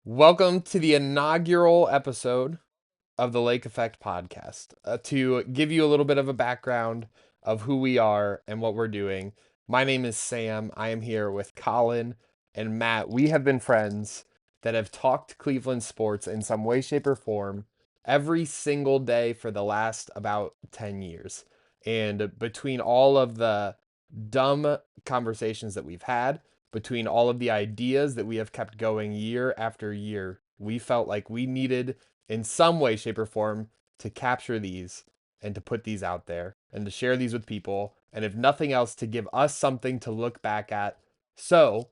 Welcome to the inaugural episode of the Lake Effect podcast. To give you a little bit of a background of who we are and what we're doing, my name is Sam. I am here with Collin and Matt. We have been friends that have talked Cleveland sports in some way, shape, or form every single day for the last about 10 years. And between all of the dumb conversations that we've had, between all of the ideas that we have kept going year after year, we felt like we needed, in some way, shape, or form, to capture these and to put these out there and to share these with people. And if nothing else, to give us something to look back at. So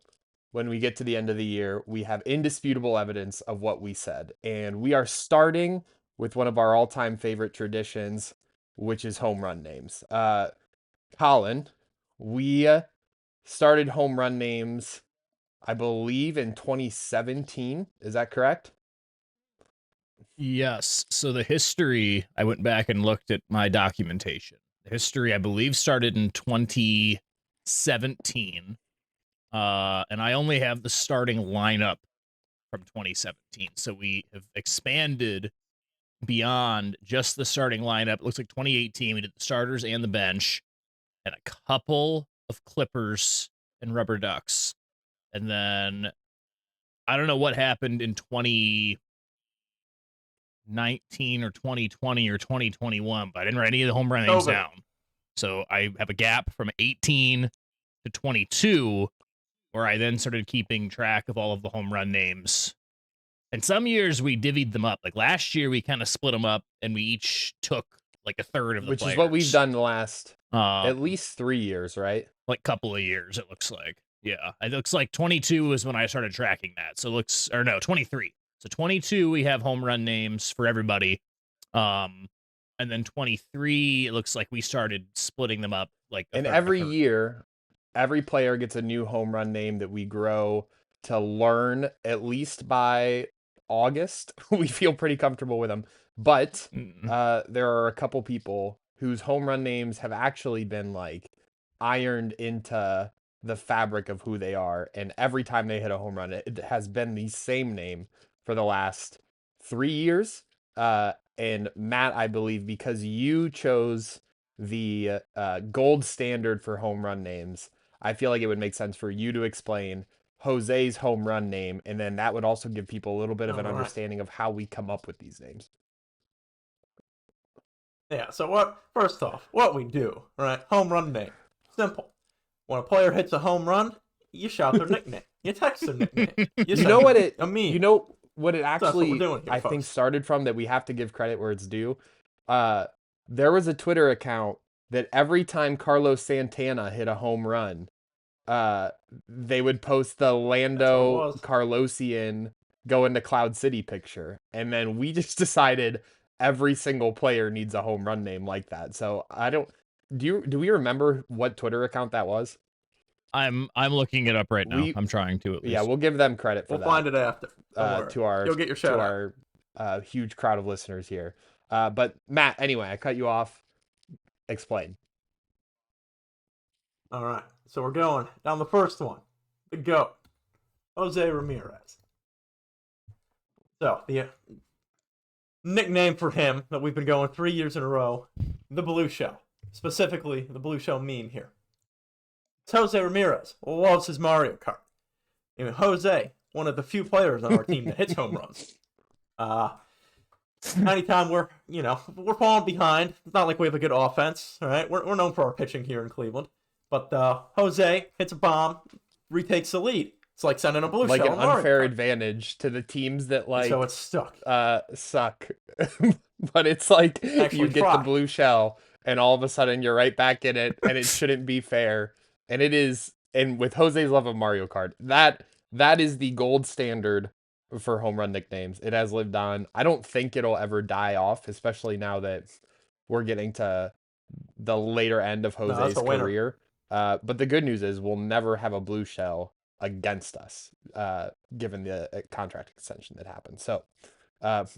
when we get to the end of the year, we have indisputable evidence of what we said. And we are starting with one of our all time favorite traditions, which is home run names. Collin, we started home run names, I believe, in 2017. Is that correct? Yes. So the history, I went back and looked at my documentation. The history, I believe, started in 2017. And I only have the starting lineup from 2017. So we have expanded beyond just the starting lineup. It looks like 2018, we did the starters and the bench, and a couple of Clippers and Rubber Ducks. And then I don't know what happened in 2019 or 2020 or 2021, but I didn't write any of the home run names down. So I have a gap from 18 to 22 where I then started keeping track of all of the home run names. And some years we divvied them up. Like last year, we kind of split them up and we each took like a third of the Which players. is what we've done the last at least 3 years, right? Like couple of years, it looks like. Yeah, it looks like 22 is when I started tracking that. So it looks, or no, 23. So 22, we have home run names for everybody. And then 23, it looks like we started splitting them up like and every year, every player gets a new home run name that we grow to learn at least by August. We feel pretty comfortable with them. But there are a couple people whose home run names have actually been like ironed into the fabric of who they are. And every time they hit a home run, it has been the same name for the last 3 years. And Matt, I believe, because you chose the gold standard for home run names, I feel like it would make sense for you to explain Jose's home run name, and then that would also give people a little bit of an understanding of how we come up with these names. Yeah, so first off, what we do, right? Home run name. Simple. When a player hits a home run, you shout their nickname. You text their nickname. You know what it a meme. You know what it actually here, I think started from, that we have to give credit where it's due. There was a Twitter account that every time Carlos Santana hit a home run, they would post the Lando Carlosian going to Cloud City picture. And then we just decided every single player needs a home run name like that. So do we remember what Twitter account that was? I'm looking it up right now. I'm trying to at least. Yeah, we'll give them credit for that. We'll find it after. You'll get your shout to our huge crowd of listeners here. But Matt, anyway, I cut you off. Explain. All right, so we're going down the first one. The GOAT, Jose Ramirez. So the nickname for him that we've been going 3 years in a row, the Blue Shell. Specifically, the Blue Shell meme here. It's Jose Ramirez loves his Mario Kart. I mean, Jose, one of the few players on our team that hits home runs. Anytime we're falling behind, it's not like we have a good offense, all right? We're known for our pitching here in Cleveland. But Jose hits a bomb, retakes the lead. It's like sending a blue like shell. Like an unfair advantage to the teams that so it's stuck. Suck. But it's like you get the blue shell and all of a sudden you're right back in it, and it shouldn't be fair. And it is, and with Jose's love of Mario Kart, that is the gold standard for home run nicknames. It has lived on. I don't think it'll ever die off, especially now that we're getting to the later end of Jose's career. But the good news is we'll never have a blue shell against us, given the contract extension that happened. So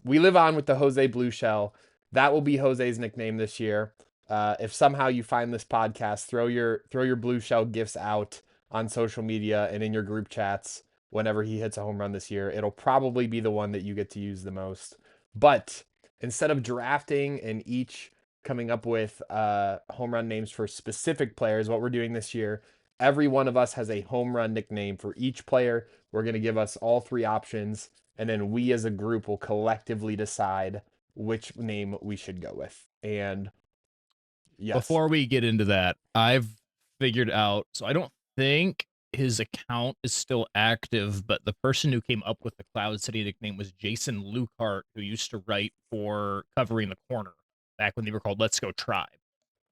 we live on with the Jose Blue Shell. That will be Jose's nickname this year. If somehow you find this podcast, throw your Blue Shell gifts out on social media and in your group chats. whenever he hits a home run this year. It'll probably be the one that you get to use the most. But instead of drafting and each coming up with home run names for specific players, what we're doing this year, every one of us has a home run nickname for each player. We're going to give us all three options, and then we as a group will collectively decide which name we should go with. And yes. Before we get into that, I've figured out, so I don't think his account is still active, but the person who came up with the Cloud City nickname was Jason Lucart, who used to write for Covering the Corner back when they were called Let's Go Tribe.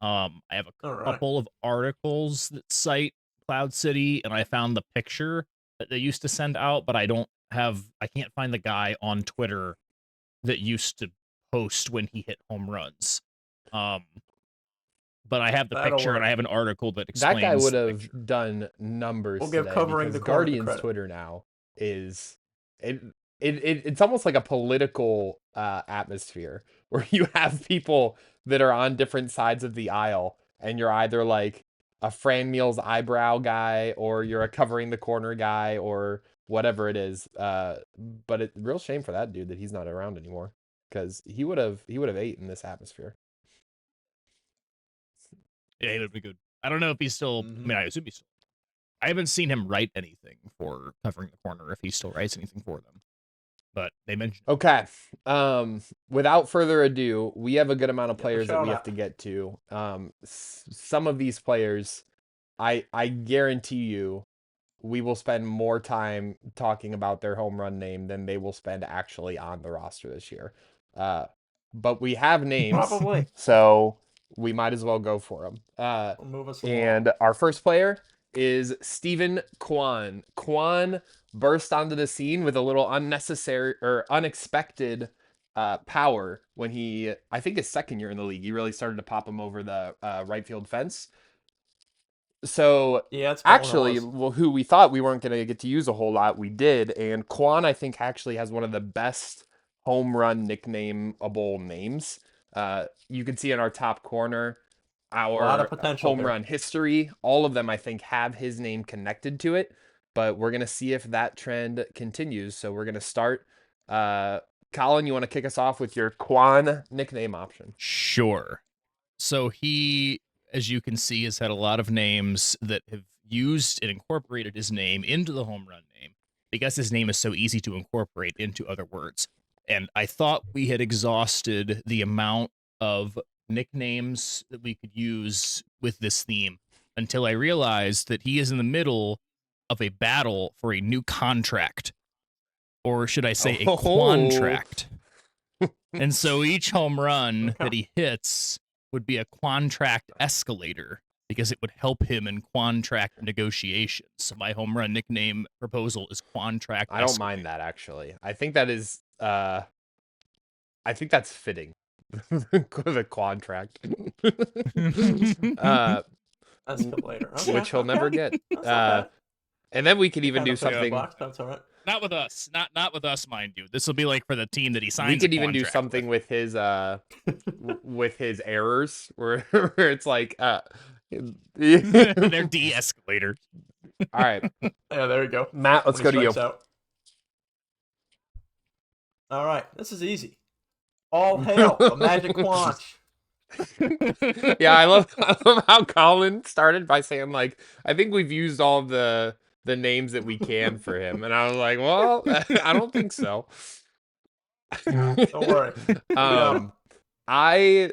I have a couple of articles that cite Cloud City, and I found the picture that they used to send out, but I can't find the guy on Twitter that used to post when he hit home runs. But I have the picture and I have an article that explains that guy would have done numbers. We'll give today Covering the Corner Guardians Twitter now is it's almost like a political atmosphere where you have people that are on different sides of the aisle, and you're either like a Fran Meals eyebrow guy, or you're a Covering the Corner guy, or whatever it is. But it's real shame for that dude that he's not around anymore, because he would have ate in this atmosphere. Yeah, he would be good. I don't know if he's still. I mean, I assume he's still. I haven't seen him write anything for Covering the Corner, if he still writes anything for them. But they mentioned. Okay. Without further ado, we have a good amount of players that we have to get to. Some of these players, I guarantee you, we will spend more time talking about their home run name than they will spend actually on the roster this year. But we have names, probably, so we might as well go for them. Move us and our first player is Steven Kwan. Kwan burst onto the scene with a little unnecessary or unexpected power when he, I think his second year in the league, he really started to pop him over the right field fence. So yeah, actually, who we thought we weren't going to get to use a whole lot, we did. And Kwan, I think, actually has one of the best home run nicknameable names. You can see in our top corner our home run history. All of them, I think, have his name connected to it. But we're going to see if that trend continues. So we're going to start. Collin, you want to kick us off with your Kwan nickname option? Sure. So he, as you can see, has had a lot of names that have used and incorporated his name into the home run name because his name is so easy to incorporate into other words. And I thought we had exhausted the amount of nicknames that we could use with this theme until I realized that he is in the middle of a battle for a new contract. Or should I say a contract? And so each home run that he hits would be a contract escalator because it would help him in contract negotiations. So my home run nickname proposal is contract escalator. I don't mind that, actually. I think that is I think that's fitting. The contract. Escalator. Okay. Which he'll never get. And then we could even do something. That's all right. Not with us. Not with us, mind you. This will be like for the team that he signs. We could even do something with his with his errors where it's like they're de-escalator. All right. Yeah, there we go. Matt, let's go to you. All right. This is easy. All hail the Magic Quanch. Yeah, I love how Collin started by saying, like, I think we've used all the names that we can for him. And I was like, well, I don't think so. Don't worry. I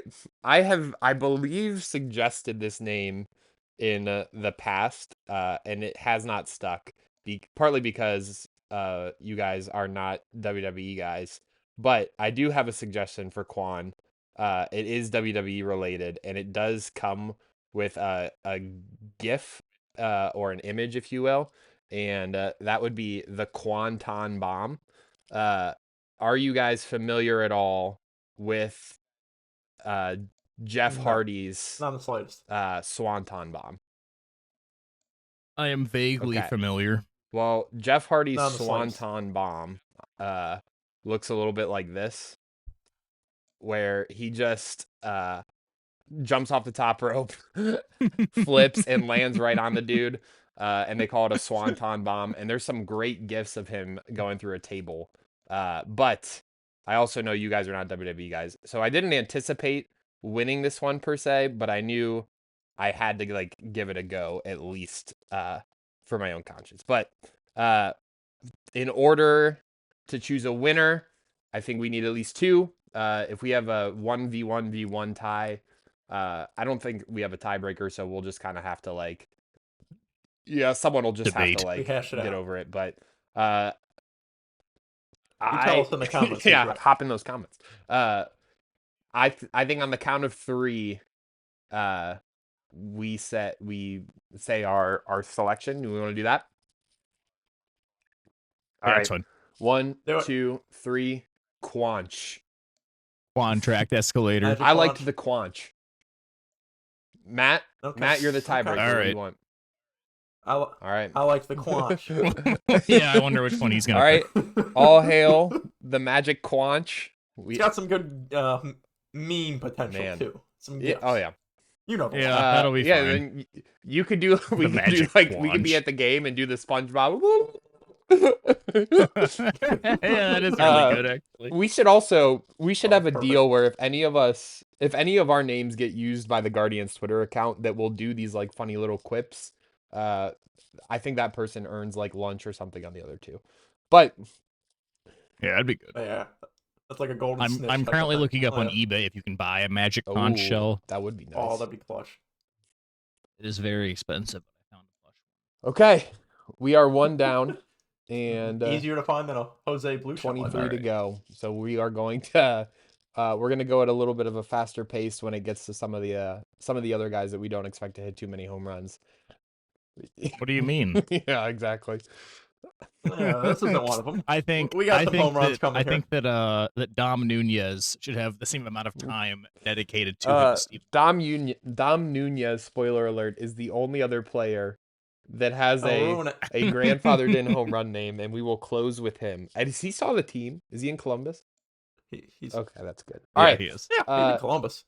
believe suggested this name in the past, and it has not stuck. Partly because you guys are not WWE guys, but I do have a suggestion for Kwan. It is WWE related, and it does come with a GIF or an image, if you will, and that would be the Kwanton Bomb. Are you guys familiar at all with Jeff Hardy's not the slightest Swanton Bomb? I am vaguely familiar. Well, Jeff Hardy's Swanton Bomb looks a little bit like this, where he just jumps off the top rope, flips, and lands right on the dude. and they call it a swanton bomb. And there's some great gifs of him going through a table. But I also know you guys are not WWE guys, so I didn't anticipate winning this one per se, but I knew I had to like give it a go at least for my own conscience. But in order to choose a winner, I think we need at least two. If we have a 1v1v1 tie, I don't think we have a tiebreaker, so we'll just kind of have to like, yeah, someone will just have Debate. to like hash it get out. over it. But You tell us in the comments. who's yeah, right. hop in those comments. I think on the count of three, we say our selection. Do we want to do that? All Yeah, right. that's fine. 1, Do it. 2, 3. Quanch. Contract escalator. Magic I liked Quanch. the Quanch. Matt, Okay. Matt, you're the Okay. tiebreaker. All What do right. you want? I All right. like the Quanch. Yeah, I wonder which one he's gonna. All right. It's All hail the magic Quanch. got some good meme potential Man. too. Some Yeah, gifts. oh yeah. You know the Yeah. one. that'll be yeah, fine. Then you could do we could do magic like we could be Quanch. at the game and do the SpongeBob. Yeah, that is really good actually. We should have a perfect. deal where if any of our names get used by the Guardians Twitter account, that we'll do these like funny little quips. I think that person earns like lunch or something on the other two. But Yeah, that'd be good. Yeah. That's like a golden snitch. I'm type of currently thing. looking up Oh, on yeah. eBay if you can buy a magic conch ooh, shell. that would be nice. Oh, that'd be clutch. It is very expensive, but I found a plush one. Okay, we are one down and Easier to find than a Jose Blue Shell. 23 to Alright. go. So we are going to we're going to go at a little bit of a faster pace when it gets to some of the other guys that we don't expect to hit too many home runs. What do you mean? Yeah, exactly. Yeah, this isn't one of them. I think We got I some think home runs that, coming I here. think that Dom Nunez should have the same amount of time dedicated to him as Steve. Dom Nunez, spoiler alert, is the only other player that has I'll ruin it. a grandfathered in home run name, and we will close with him. And is he still on the team? Is he in Columbus? He's Okay, that's good. Yeah, All right. he is. yeah, he's in Columbus.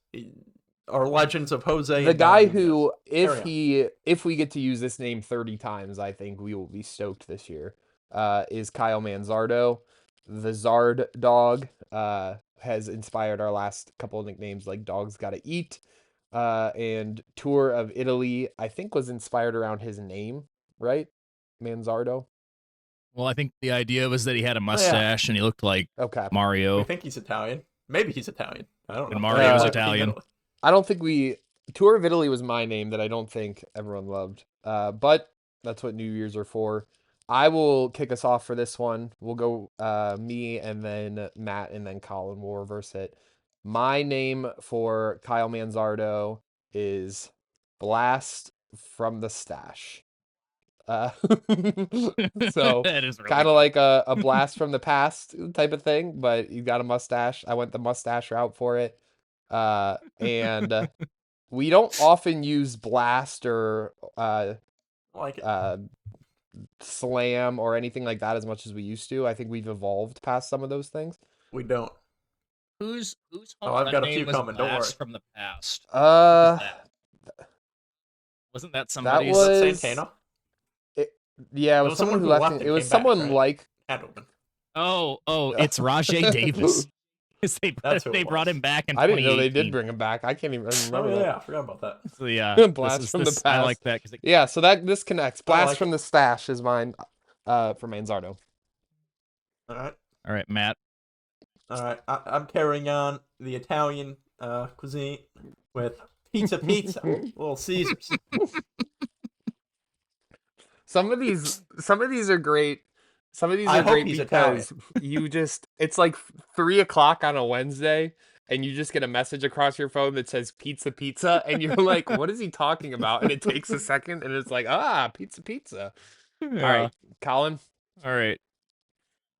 Our legends of Jose. The and guy Dom who, Nunez. if we get to use this name 30 times, I think we will be stoked this year, is Kyle Manzardo. The Zard dog has inspired our last couple of nicknames like Dogs Gotta Eat. And Tour of Italy, I think, was inspired around his name, right? Manzardo. Well, I think the idea was that he had a mustache and he looked like Okay. We Mario. think he's Italian. Maybe he's Italian. I don't know. And Mario's Uh, Italian. I don't think Tour of Italy was my name that I don't think everyone loved. But that's what New Year's are for. I will kick us off for this one. We'll go me and then Matt and then Collin. We'll reverse it. My name for Kyle Manzardo is Blast from the Stash. So That is really kind of like a blast from the past type of thing, but you got a mustache. I went the mustache route for it. And we don't often use blast or Like it. slam or anything like that as much as we used to. I think we've evolved past some of those things. We don't. whose Oh, home I've run got a name few was coming, don't Blast worry. from the past? Wasn't that somebody's? was- Santana. Yeah, it was was someone someone who who left. left It and was came back, someone right? like Edelman. Oh, it's Rajay Davis. 'Cause That's who it they brought was. him back in I didn't know they 2018. did bring him back. I can't even Oh remember yeah, that. I forgot about that. So yeah, Blast from the I past. like that because Yeah, so this connects. Blast like from the Stash is mine for Manzardo. All right, all right, Matt. all right. I'm carrying on the Italian cuisine with pizza, Little Caesars. Some of these are great. Some of these I are hope great he's because it's like 3 o'clock on a Wednesday and you just get a message across your phone that says pizza, and you're like, what is he talking about? And it takes a second and it's like, pizza. All right, Colin. All right.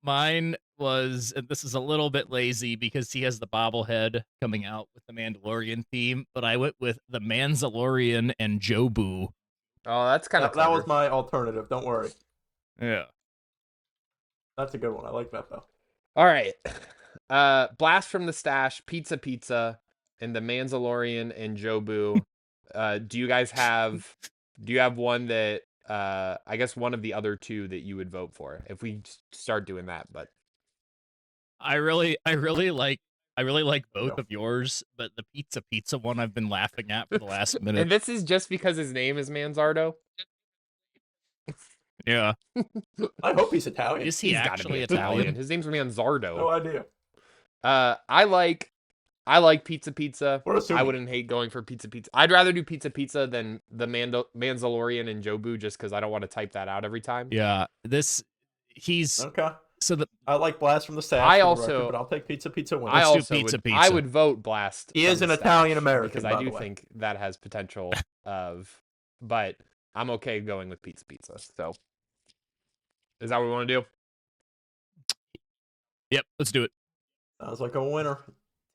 Mine was, and this is a little bit lazy because he has the bobblehead coming out with the Mandalorian theme, but I went with the Manzalorian and Jobu. Oh, that's kind of That was my alternative. Don't worry. Yeah. That's a good one. I like that though. All right. Blast from the Stash, pizza, and the Manzalorian and Jobu. Do you have one that I guess one of the other two that you would vote for if we start doing that. But I really like both Yeah. of yours, but the pizza one I've been laughing at for the last minute. and this is just because his name is Manzardo. Yeah. I hope he's Italian. Is he He's got to be actually Italian. Italian? His name's Manzardo. No idea. I like pizza. We're I assuming. wouldn't hate going for pizza. I'd rather do pizza than the Manzalorian and Jobu just because I don't want to type that out every time. Yeah. He's Okay. so the I like Blast from the Stash. I for the also- record, but I'll take pizza win. I Let's do also pizza, would, pizza. I would vote Blast. He from is an the stash Italian American, because by I the do way. think that has potential but I'm okay going with pizza. So is that what we want to do? Yep, let's do it. Sounds like a winner.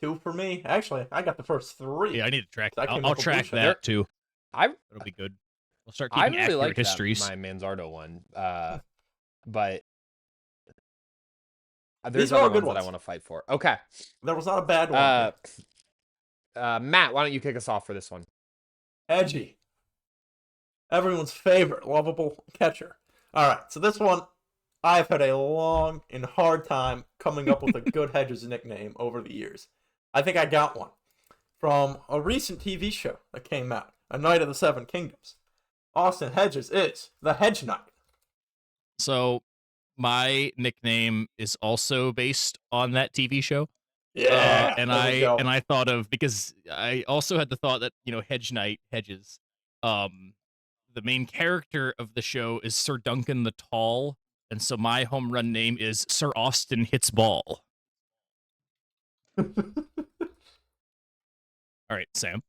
2 for me. Actually, I got the first 3. Yeah, I need to track. That came I'll up with track Blueshell. that too. I It'll be good. We'll start I keeping really accurate like histories. my Manzardo one. But These there's are all other good ones that I ones. want to fight for. Okay. There was not a bad one. Matt, why don't you kick us off for this one? Edgy. Everyone's favorite lovable catcher. All right, so this one, I've had a long and hard time coming up with a good Hedges nickname over the years. I think I got one from a recent TV show that came out, A Knight of the Seven Kingdoms. Austin Hedges is the Hedge Knight. So my nickname is also based on that TV show. Yeah, and there we go. I thought of, because I also had the thought that, Hedge Knight, Hedges, the main character of the show is Sir Duncan the Tall, and so my home run name is Sir Austin Hits Ball. All right, Sam.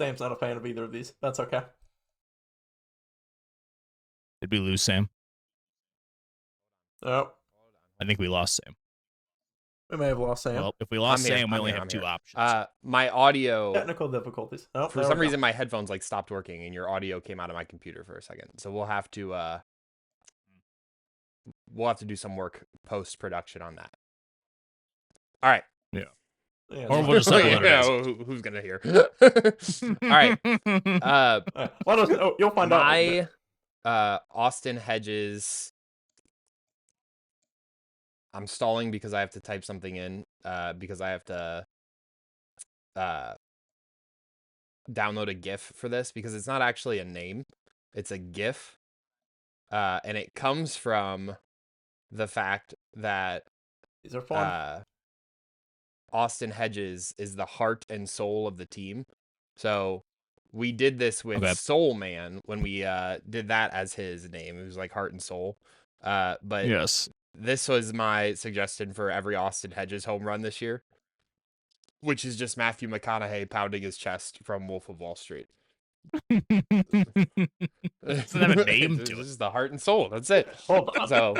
Sam's not a fan of either of these. That's okay. Did we lose Sam? Oh, I think we lost Sam. we may have lost Sam. Well, if we lost I'm here, Sam, we I'm only here, have I'm two here. options. My audio Technical difficulties. Oh, for some reason my headphones stopped working and your audio came out of my computer for a second. So we'll have to do some work post production on that. All right. Yeah. Or we'll just upload it as who's gonna hear? All right. You'll find out. My Austin Hedges. I'm stalling because I have to type something in. Because I have to download a GIF for this because it's not actually a name. It's a GIF. And it comes from the fact that These are fun. Austin Hedges is the heart and soul of the team. So we did this with Soul Man when we did that as his name. It was like heart and soul. But yes, this was my suggestion for every Austin Hedges home run this year, which is just Matthew McConaughey pounding his chest from Wolf of Wall Street. Doesn't have a name to it. This is the heart and soul. That's it. Hold on. So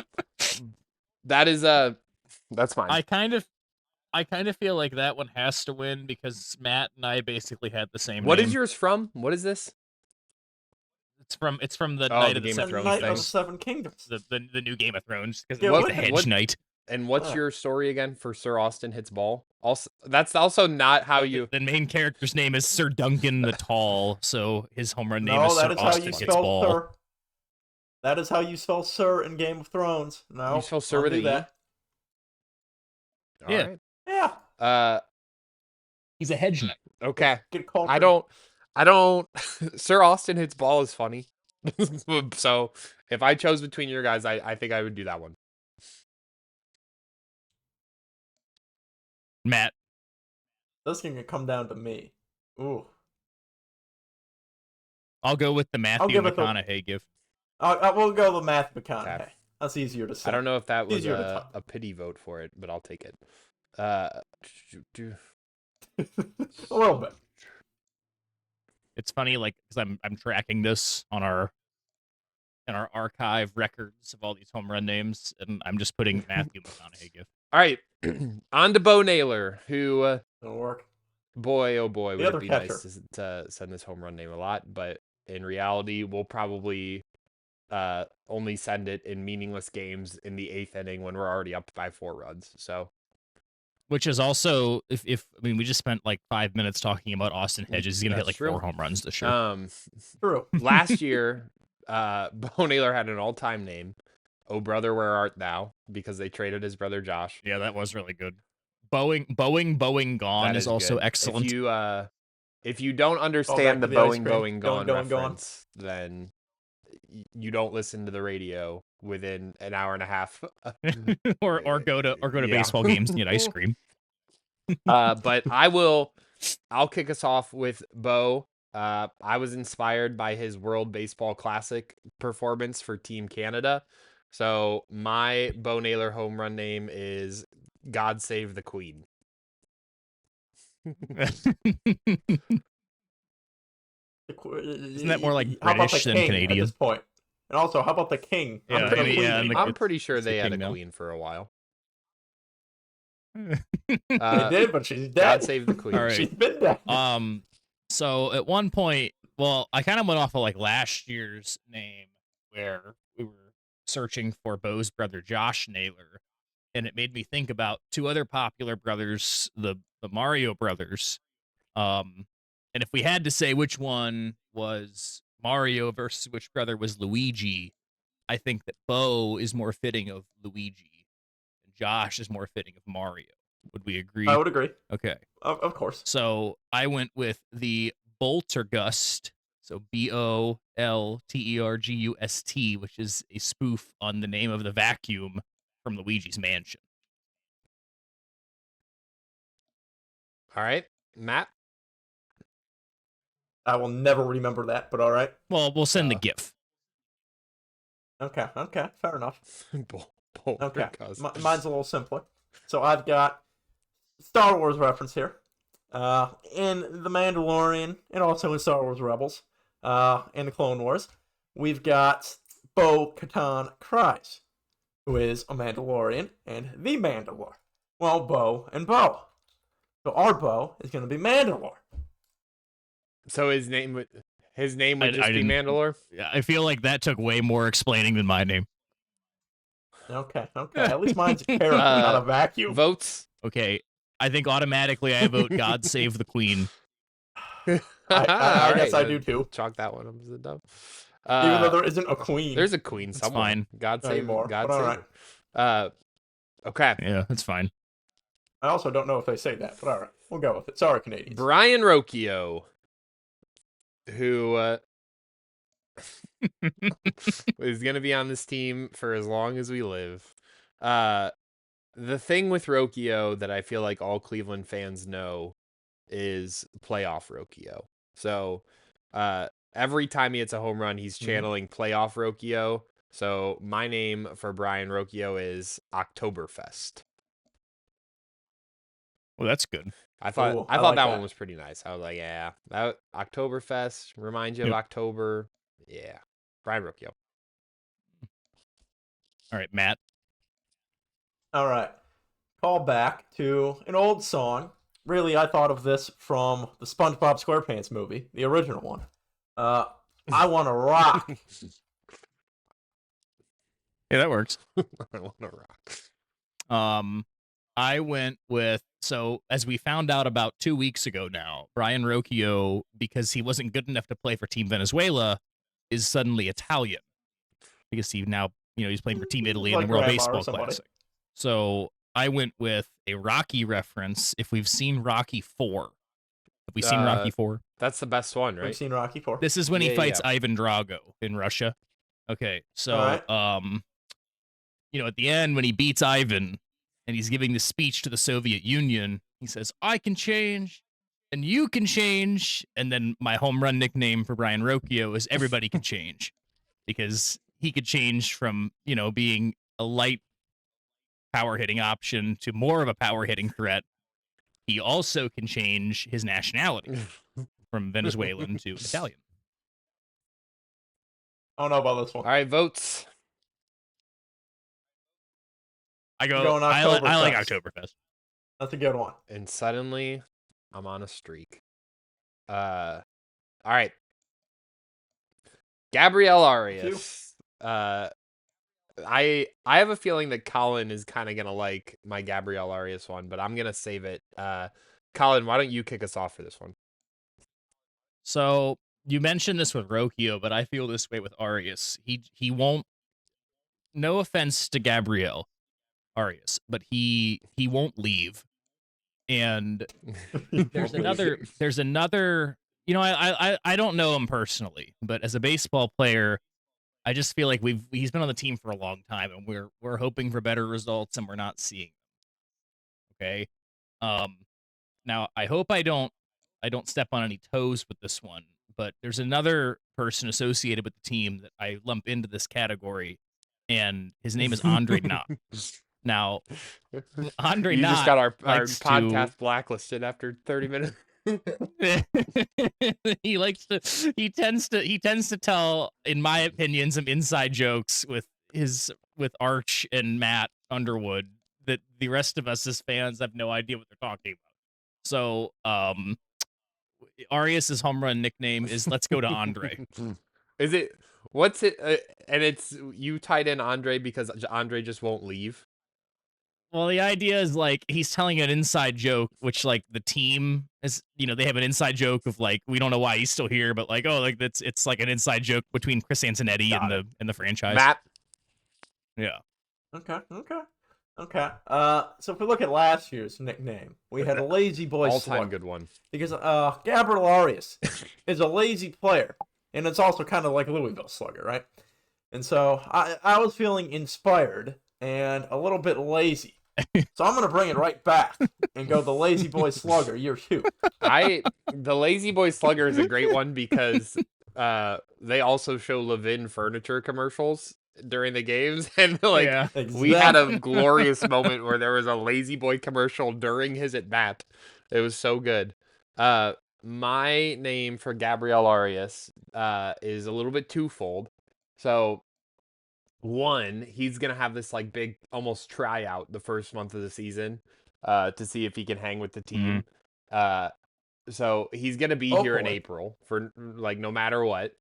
that is that's fine. I kind of feel like that one has to win because Matt and I basically had the same What name. is yours from? What is this? It's from the Knight of the Game of Seven Thrones Knight thing. of the Seven Kingdoms. the new Game of Thrones because Yeah, it's what- the Hedge what- Knight. And what's your story again for Sir Austin Hits Ball? Also, that's also not how you. The main character's name is Sir Duncan the Tall, so his home run name No, is Sir that is how Austin you Hits spell Ball. Sir. That is how you spell Sir in Game of Thrones. No, You spell Sir don't with do an E? that. All Yeah. right. Yeah. He's a Hedge Knight. Okay. Get called. I don't. Sir Austin Hits Ball is funny. So if I chose between your guys, I think I would do that one. Matt. This can come down to me. Ooh. I'll go with the Matthew give it the- McConaughey gift. We'll go with Matt McConaughey. Okay. That's easier to say. I don't know if that was Easier to talk. a pity vote for it, but I'll take it. A little bit. It's funny, like, because I'm tracking this on our archive records of all these home run names, and I'm just putting Matthew McConaughey gift. All right, on to Bo Naylor, who It'll work. boy oh boy The would other it be catcher. nice to send this home run name a lot, but in reality, we'll probably only send it in meaningless games in the 8th inning when we're already up by 4 runs. So Which is also, if I mean, we just spent like 5 minutes talking about Austin Hedges. He's gonna hit That's like true. 4 home runs this year. True. Last year, Bo Naylor had an all-time name, "Oh Brother, Where Art Thou?" because they traded his brother Josh. Yeah, that was really good. Boeing Gone That is also good. excellent. If you don't back understand to the the ice Boeing cream. Boeing Going, Gone going, going. reference, then you don't listen to the radio within an hour and a half. or go to Yeah. baseball games and get ice cream. But I'll kick us off with Bo. I was inspired by his World Baseball Classic performance for Team Canada. So my Bo Naylor home run name is God Save the Queen. Isn't that more like How about the British than king Canadian? at this point? And also, how about the king? Yeah, Not the queen yeah, anymore. I'm pretty sure it's the they had king a now. queen for a while. They did, but she's dead. God Save the Queen. All right. She's been dead. So at one point, well, I kind of went off of like last year's name where we were searching for Bo's brother Josh Naylor, and it made me think about 2 other popular brothers, the Mario brothers. And if we had to say which one was Mario versus which brother was Luigi, I think that Bo is more fitting of Luigi, and Josh is more fitting of Mario. Would we agree? I would agree. Okay. Of course. So I went with the Boltergust, so Boltergust, which is a spoof on the name of the vacuum from Luigi's Mansion. All right, Matt. I will never remember that, but all right. Well, we'll send the GIF. Okay, fair enough. Okay, Poltergust. mine's a little simpler. So I've got Star Wars reference here. In The Mandalorian, and also in Star Wars Rebels, in the Clone Wars, we've got Bo-Katan Kryze, who is a Mandalorian and the Mandalore. Well, Bo and Bo. So our Bo is going to be Mandalore. So his name would just be didn't- Mandalore? I feel like that took way more explaining than my name. Okay. At least mine's a character, not a vacuum. Votes? Okay, I think automatically I vote God Save the Queen. I guess I do too. Chalk that one up as a dub. Even though there isn't a queen. There's a queen It's somewhere. fine. God save Anymore, God but all save her. Okay. Yeah, that's fine. I also don't know if they say that, but all right. We'll go with it. Sorry, Canadians. Brian Rocchio, who is going to be on this team for as long as we live. The thing with Rocchio that I feel like all Cleveland fans know is playoff Rocchio. So every time he hits a home run, he's channeling playoff Rocchio. So my name for Brian Rocchio is Oktoberfest. Well, that's good. I thought Ooh, that like one was pretty nice. I was like, yeah, that Oktoberfest reminds you of October. Yeah, Brian Rocchio. All right, Matt. All right. Call back to an old song. Really, I thought of this from the SpongeBob SquarePants movie, the original one. I Want to Rock. Yeah, that works. I want to rock. I went with, so as we found out about 2 weeks ago now, Brian Rocchio, because he wasn't good enough to play for Team Venezuela, is suddenly Italian. Because he now, he's playing for Team Italy in Like the World Grandma or Baseball somebody. Classic. So I went with a Rocky reference. If we've seen Rocky 4. Have we seen Rocky 4? That's the best one, right? We've seen Rocky 4. This is when he Yeah, fights yeah. Ivan Drago in Russia. Okay, so All right. at the end when he beats Ivan and he's giving the speech to the Soviet Union, he says, "I can change and you can change." And then my home run nickname for Brian Rocchio is Everybody Can Change, because he could change from, being a light power hitting option to more of a power hitting threat. He also can change his nationality from Venezuelan to Italian. I don't know about this one. All right, votes. I go. Going I like Oktoberfest. Oktoberfest. That's a good one. And suddenly, I'm on a streak. All right. Gabriel Arias. I have a feeling that Collin is kind of gonna like my Gabriel Arias one, but I'm gonna save it. Collin, why don't you kick us off for this one? So you mentioned this with Rokio, but I feel this way with Arias. He won't. No offense to Gabriel Arias, but he won't leave. And there's another. You know, I don't know him personally, but as a baseball player, I just feel like he's been on the team for a long time, and we're hoping for better results, and we're not seeing them. Okay. Um. Now I hope I don't step on any toes with this one, but there's another person associated with the team that I lump into this category, and his name is Andre Knott. Now, Andre You just Knott got our likes to podcast blacklisted after 30 minutes. he tends to tell, in my opinion, some inside jokes with Arch and Matt Underwood that the rest of us as fans have no idea what they're talking about. So, Arias's home run nickname is "Let's go to Andre." Is it? What's it? And it's you tied in Andre because Andre just won't leave. Well, the idea is like he's telling an inside joke, which like the team is, they have an inside joke of like we don't know why he's still here, but like like it's like an inside joke between Chris Antonetti Got and it. the franchise. Matt. Yeah. Okay. So if we look at last year's nickname, we had a Lazy Boy All-time Slugger. good one. Because Gabriel Arias is a lazy player, and it's also kind of like Louisville Slugger, right? And so I was feeling inspired and a little bit lazy. So I'm going to bring it right back and go the Lazy Boy Slugger year 2. The Lazy Boy Slugger is a great one because they also show Levin furniture commercials during the games, and like Yeah. we had a glorious moment where there was a Lazy Boy commercial during his at bat. It was so good. My name for Gabriel Arias is a little bit twofold. So one, he's gonna have this like big almost tryout the first month of the season to see if he can hang with the team. So he's gonna be here in Hopefully. April for like no matter what.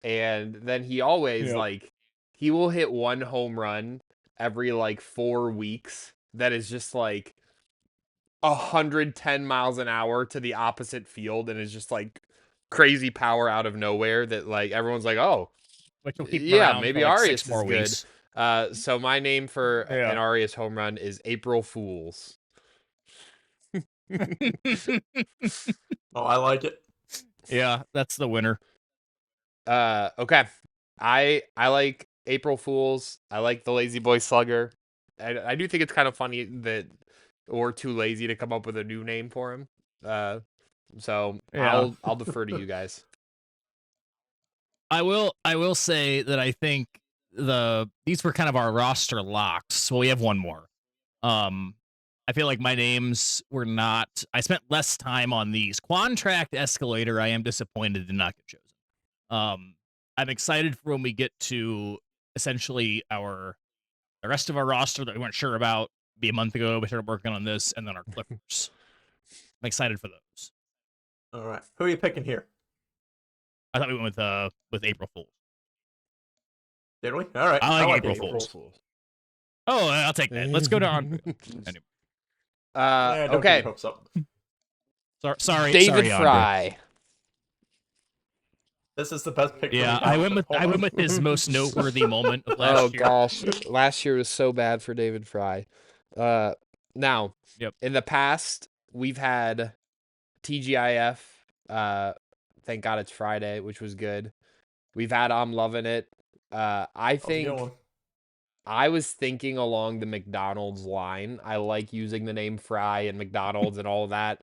And then he always like he will hit one home run every like 4 weeks that is just like 110 miles an hour to the opposite field and is just like crazy power out of nowhere that like everyone's like, oh, Which will keep him yeah, around maybe for like Arias 6 more is good. weeks. So my name for Yeah. an Arias home run is April Fools. Oh, I like it. Yeah, that's the winner. Okay. I like April Fools. I like the Lazy Boy Slugger. I do think it's kind of funny that we're too lazy to come up with a new name for him. So Yeah. I'll defer to you guys. I will say that I think these were kind of our roster locks. So we have one more. I feel like my names were not. I spent less time on these. Quantract Escalator. I am disappointed did not get chosen. I'm excited for when we get to essentially the rest of our roster that we weren't sure about. Be a month ago, we started working on this, and then our Clippers. I'm excited for those. All right. Who are you picking here? I thought we went with April Fools. Did we? All right. I like April Fools. Oh, I'll take that. Let's go to Andre. Anyway. Don't Okay. get your hopes up. Sorry, David Andre. Fry. This is the best pick. Yeah, I went with his most noteworthy moment of last year. Oh gosh, last year was so bad for David Fry. Now, in the past we've had TGIF. Thank God it's Friday, which was good. We've had I'm Loving It. I think I was thinking along the McDonald's line. I like using the name Fry and McDonald's and all of that.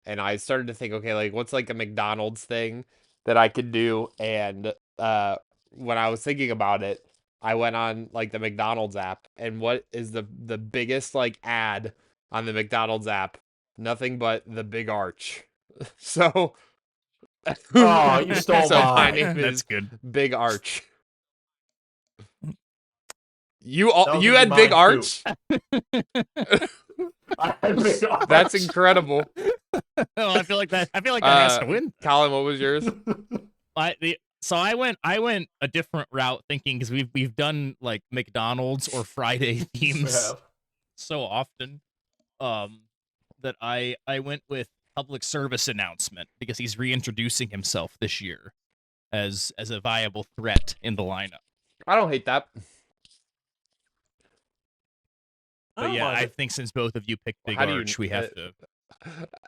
And I started to think, okay, like what's like a McDonald's thing that I could do? And when I was thinking about it, I went on like the McDonald's app, and what is the biggest like ad on the McDonald's app? Nothing but the Big Arch. So Oh, you stole my mine. name That's is good. Big Arch. You That you was had mine, Big too. Arch? I had Big Arch. That's incredible. Oh, I feel like that has to win. Collin, what was yours? So I went a different route, thinking because we've done like McDonald's or Friday We themes have. so often, um, that I went with public service announcement because he's reintroducing himself this year as a viable threat in the lineup. I don't hate that. I But don't yeah, mind I it. think since both of you picked Big How do you? Arch, we have to. It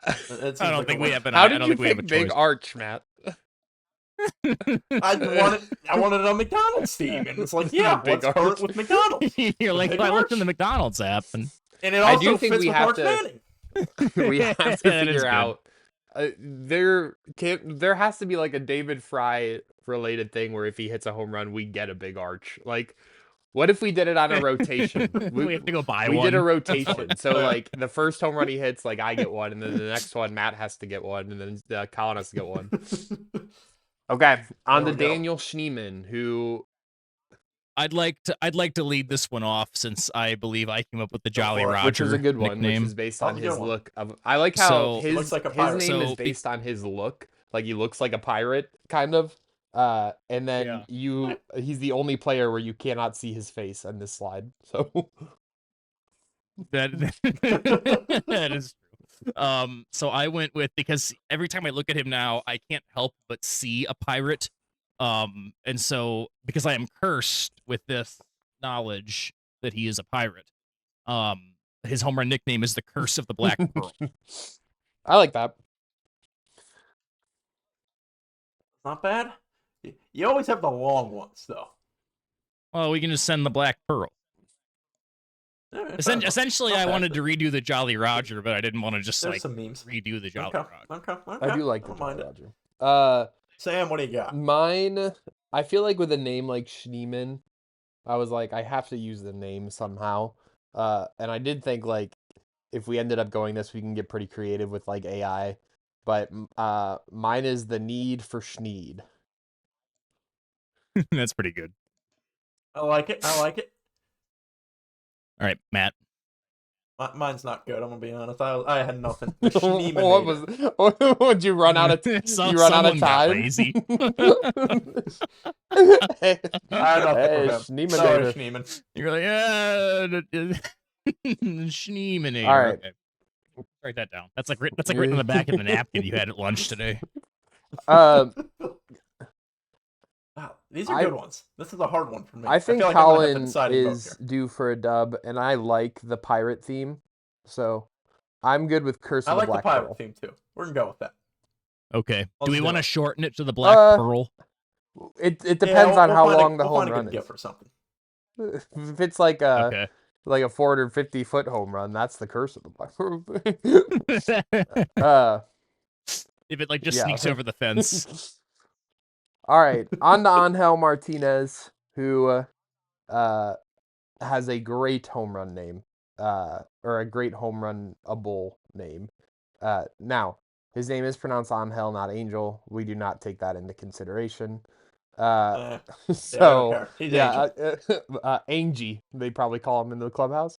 I seems don't like think a we win. have an. How I did don't you think we have a pick Big choice. Arch, Matt? I wanted a McDonald's theme, and it's like, yeah, Big what's current Arch. with McDonald's? You're like, Big well, I looked in the Arch. McDonald's app, and And it I do also think fits we with have Arch to. Manning. We have to that is figure good. out. There has to be like a David Fry related thing where if he hits a home run, we get a Big Arch. Like, what if we did it on a rotation? We have to go buy We did a one. rotation, so Yeah. like the first home run he hits, like I get one, and then the next one Matt has to get one, and then Collin has to get one. Okay, on There to we go. Daniel Schneeman, who I'd like to lead this one off since I believe I came up with the Go Jolly for it. Roger which is a good one, nickname. which is based That on was a his good one. look of. I like how So- He looks like a his pirate. name is So, based on his look, like he looks like a pirate, kind of. And then he's the only player where you cannot see his face on this slide. So that that is true. So I went with, because every time I look at him now, I can't help but see a pirate. And so because I am cursed with this knowledge that he is a pirate, his home run nickname is the Curse of the Black Pearl. I like that. Not bad. You always have the long ones, though. Well, we can just send the Black Pearl. Yeah, fair enough. Essentially, Not I bad. wanted to redo the Jolly Roger, but I didn't want to just There's like some memes. redo the Jolly Okay. Roger. Okay. I do like the don't mind Jolly it. Roger. Sam, what do you got? Mine. I feel like with a name like Schneeman, I was like, I have to use the name somehow. And I did think like if we ended up going this, we can get pretty creative with like AI. But mine is the need for Schneed. That's pretty good. I like it. All right, Matt. Mine's not good. I'm gonna be honest. I had nothing. The What Schneeminator. was? Would you run out of? You run out of Someone got time. lazy. Hey, I had nothing for him. Schneeminator. Sorry, Schneeman. You're like, yeah, Schneeminator. All right. Okay. Write that down. That's like written on the back of the napkin you had at lunch today. Um, Wow, these are good ones. This is a hard one for me. I think feel like I'm gonna have the Collin deciding vote is here. due for a dub, and I like the pirate theme, so I'm good with Curse I of the like the Black pirate Pearl. theme too. We're gonna go with that. Okay. Let's Do we do want to it. shorten it to the Black Pearl? It Yeah, depends on we'll how find long the we'll home find run a is. gift or something. If it's like a Okay. 450-foot home run, that's the Curse of the Black Pearl. If it like just yeah. sneaks over the fence. All right, on to Angel Martinez, who has a great home run name, or a great home run-able name. Now, his name is pronounced Angel, not Angel. We do not take that into consideration. I don't So, care. He's yeah, Angie, they probably call him in the clubhouse.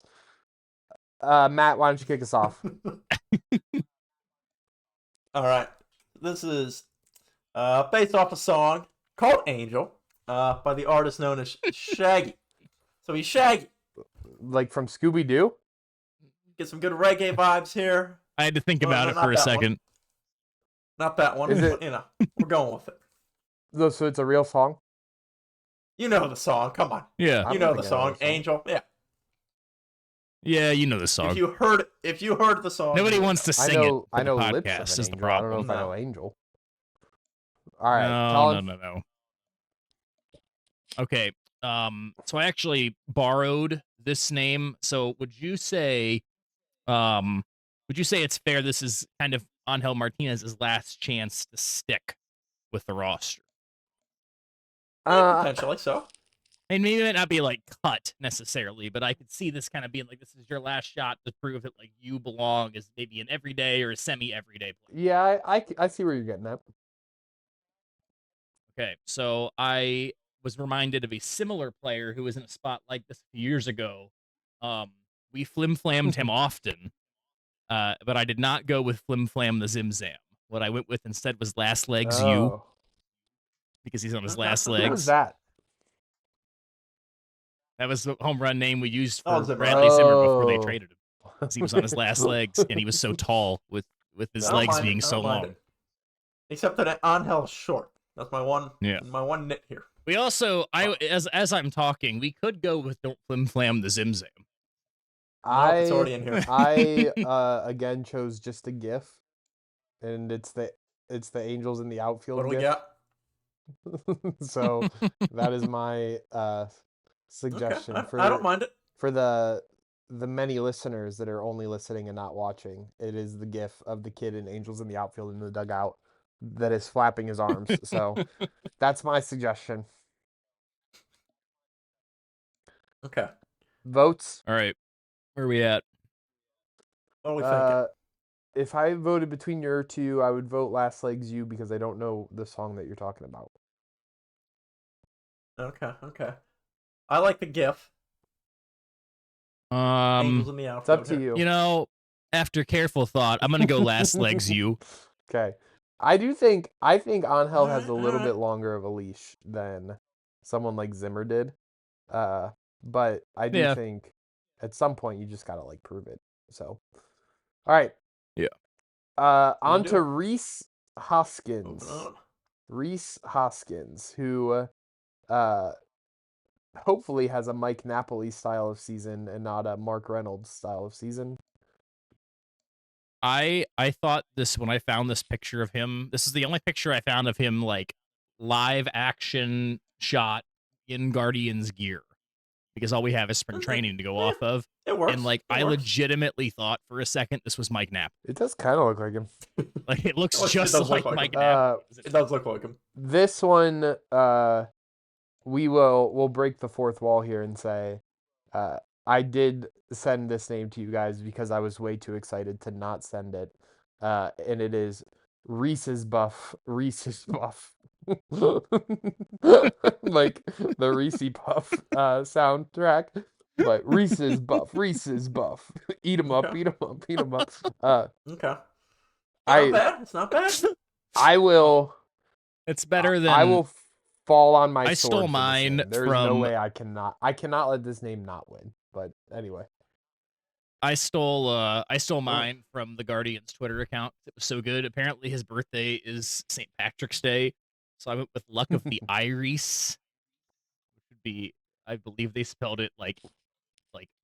Matt, why don't you kick us off? All right. This is based off a song called Angel by the artist known as Shaggy. So he's Shaggy. Like from Scooby-Doo? Get some good reggae vibes here. I had to think No, about no, it not for a that one. second. Not that one, Is but it- you know, we're going with it. So it's a real song? You know the song. Come on. Yeah. I You don't know the think I know song, the song. Angel. Yeah. Yeah, you know the song. If you heard the song, Nobody you would wants to I sing know, it. I know the Lips of podcast an is the Angel. I don't know problem. if I No. know Angel. All right, No, Collin. no. Okay. So I actually borrowed this name. So would you say it's fair this is kind of Angel Martinez's last chance to stick with the roster? Yeah, potentially so. And maybe it might not be like cut necessarily, but I could see this kind of being like, this is your last shot to prove that like you belong as maybe an everyday or a semi-everyday player. Yeah, I see where you're getting at. Okay, so I was reminded of a similar player who was in a spot like this a few years ago. We flim-flammed him often, but I did not go with Flim Flam the Zim Zam. What I went with instead was Last Legs You. Oh. because he's on his Okay. last Who Who was legs. that? That was the home run name we used Oh, for Zimmer. Bradley Zimmer before they Oh. traded him. Because he was on his last legs, and he was so tall with his legs being so long. Except that Angel's short. That's my one nit here. We also, as I'm talking, we could go with Don't Flim Flam the Zim Zam. Nope, it's already in here. I again chose just a GIF, and it's the Angels in the outfield What do we GIF. got? So that is my suggestion. Okay, I don't mind it. For the many listeners that are only listening and not watching. It is the GIF of the kid in Angels in the outfield in the dugout that is flapping his arms. So that's my suggestion. Okay. Votes. All right. Where are we at? What are we thinking? If I voted between your two, I would vote Last Legs You because I don't know the song that you're talking about. Okay. I like the GIF. Angels in the outfield. It's up to you. You know, after careful thought, I'm gonna go Last Legs You. Okay. I think Angel has a little bit longer of a leash than someone like Zimmer did. But I do think at some point you just gotta like prove it. So all right. Yeah. On to Reese Hoskins. Moving on. Reese Hoskins, who hopefully has a Mike Napoli style of season and not a Mark Reynolds style of season. I thought this when I found this picture of him. This is the only picture I found of him like live action shot in Guardians gear, because all we have is spring training to go off of. It works. And like I legitimately thought for a second this was Mike Knapp. It does kind of look like him. Like it looks It just does like look like Mike him. Knapp. It does look like him. This one, we'll break the fourth wall here and say, I did send this name to you guys because I was way too excited to not send it. And it is Reese's Buff. Like the Reese Puff soundtrack. But Reese's Buff. Eat 'em up, eat 'em up, eat 'em up. Okay. It's not bad. I will. It's better than I will fall on my sword. I stole mine There's from. no way I cannot let this name not win. But anyway, I stole mine from the Guardian's Twitter account. It was so good. Apparently his birthday is St. Patrick's Day, so I went with Luck of the Iris, which would be, I believe they spelled it like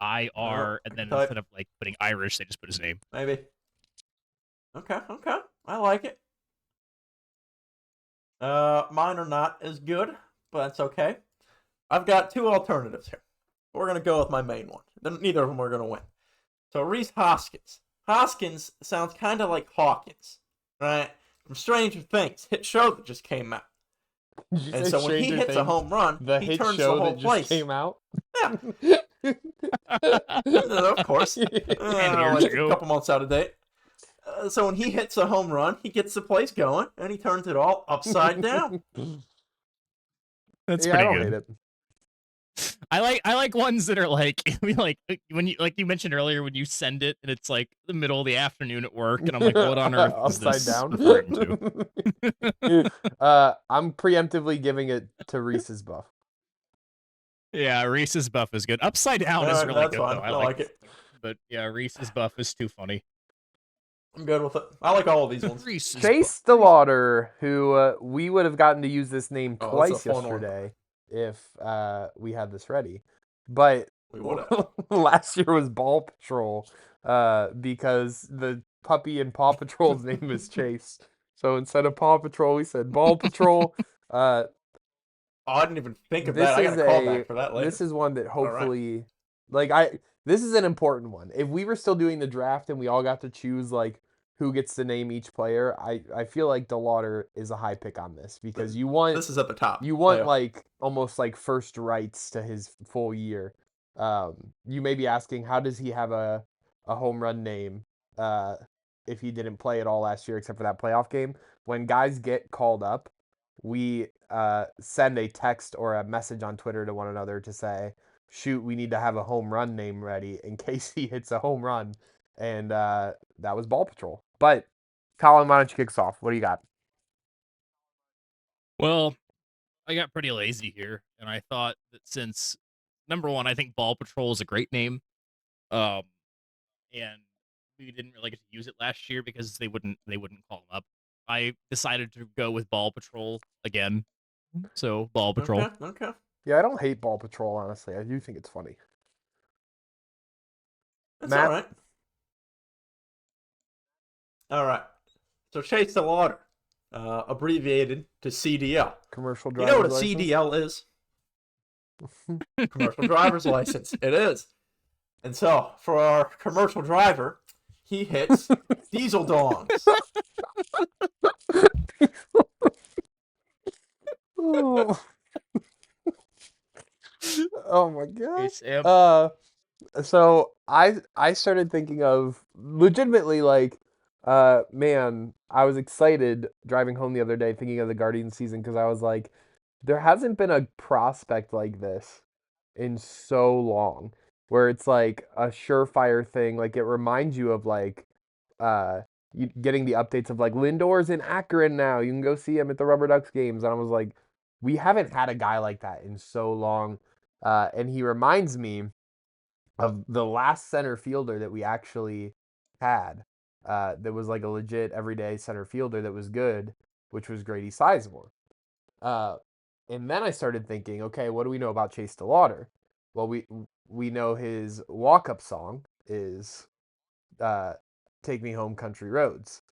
IR, and then instead of like putting Irish, they just put his name. Maybe. Okay. I like it. Mine are not as good, but that's okay. I've got two alternatives here. We're gonna go with my main one. Neither of them are gonna win. So Reese Hoskins. Hoskins sounds kind of like Hawkins, right? From Stranger Things, hit show that just came out. And so when he hits a home run, he turns the whole place. Came out. Yeah. Of course. Years like ago. a couple months out of date. So when he hits a home run, he gets the place going, and he turns it all upside down. That's I pretty don't good. hate it. I like ones that are like when you like you mentioned earlier when you send it and it's like the middle of the afternoon at work and I'm like, what on earth is upside this down? referring to? I'm preemptively giving it to Reese's Buff. Yeah, Reese's Buff is good. Upside down is really good fine. though. I like it. But yeah, Reese's Buff is too funny. I'm good with it. I like all of these ones. Chase DeLauder, who we would have gotten to use this name twice that's a fun yesterday if we had this ready. But We would have. last year was Ball Patrol because the puppy in Paw Patrol's name is Chase. So instead of Paw Patrol, we said Ball Patrol. I didn't even think of that. I got a callback for that later. This is one that hopefully, this is an important one. If we were still doing the draft and we all got to choose like who gets to name each player, I feel like DeLauder is a high pick on this because this is at the top. You want like almost like first rights to his full year. You may be asking, how does he have a home run name if he didn't play at all last year except for that playoff game? When guys get called up, we send a text or a message on Twitter to one another to say, shoot, we need to have a home run name ready in case he hits a home run. And that was Ball Patrol. But Collin, why don't you kick us off? What do you got? Well, I got pretty lazy here, and I thought that since number one, I think Ball Patrol is a great name, um, and we didn't really get to use it last year because they wouldn't call them up. I decided to go with Ball Patrol again, so Ball Patrol. Okay. Yeah, I don't hate Ball Patrol, honestly. I do think it's funny. That's Matt? all right. All right. So Chase the Water, abbreviated to CDL. Commercial You driver's know what a license? CDL is? Commercial driver's license. It is. And so, for our commercial driver, he hits diesel dongs. Oh. Oh my Hey, god. Sam. So I started thinking of legitimately like man, I was excited driving home the other day thinking of the Guardian season because I was like, there hasn't been a prospect like this in so long where it's like a surefire thing. Like it reminds you of like getting the updates of like Lindor's in Akron now. You can go see him at the Rubber Ducks games. And I was like, we haven't had a guy like that in so long. And he reminds me of the last center fielder that we actually had that was like a legit everyday center fielder that was good, which was Grady Sizemore. Uh, and then I started thinking, okay, what do we know about Chase DeLauder? Well, we know his walk-up song is uh, "Take Me Home, Country Roads."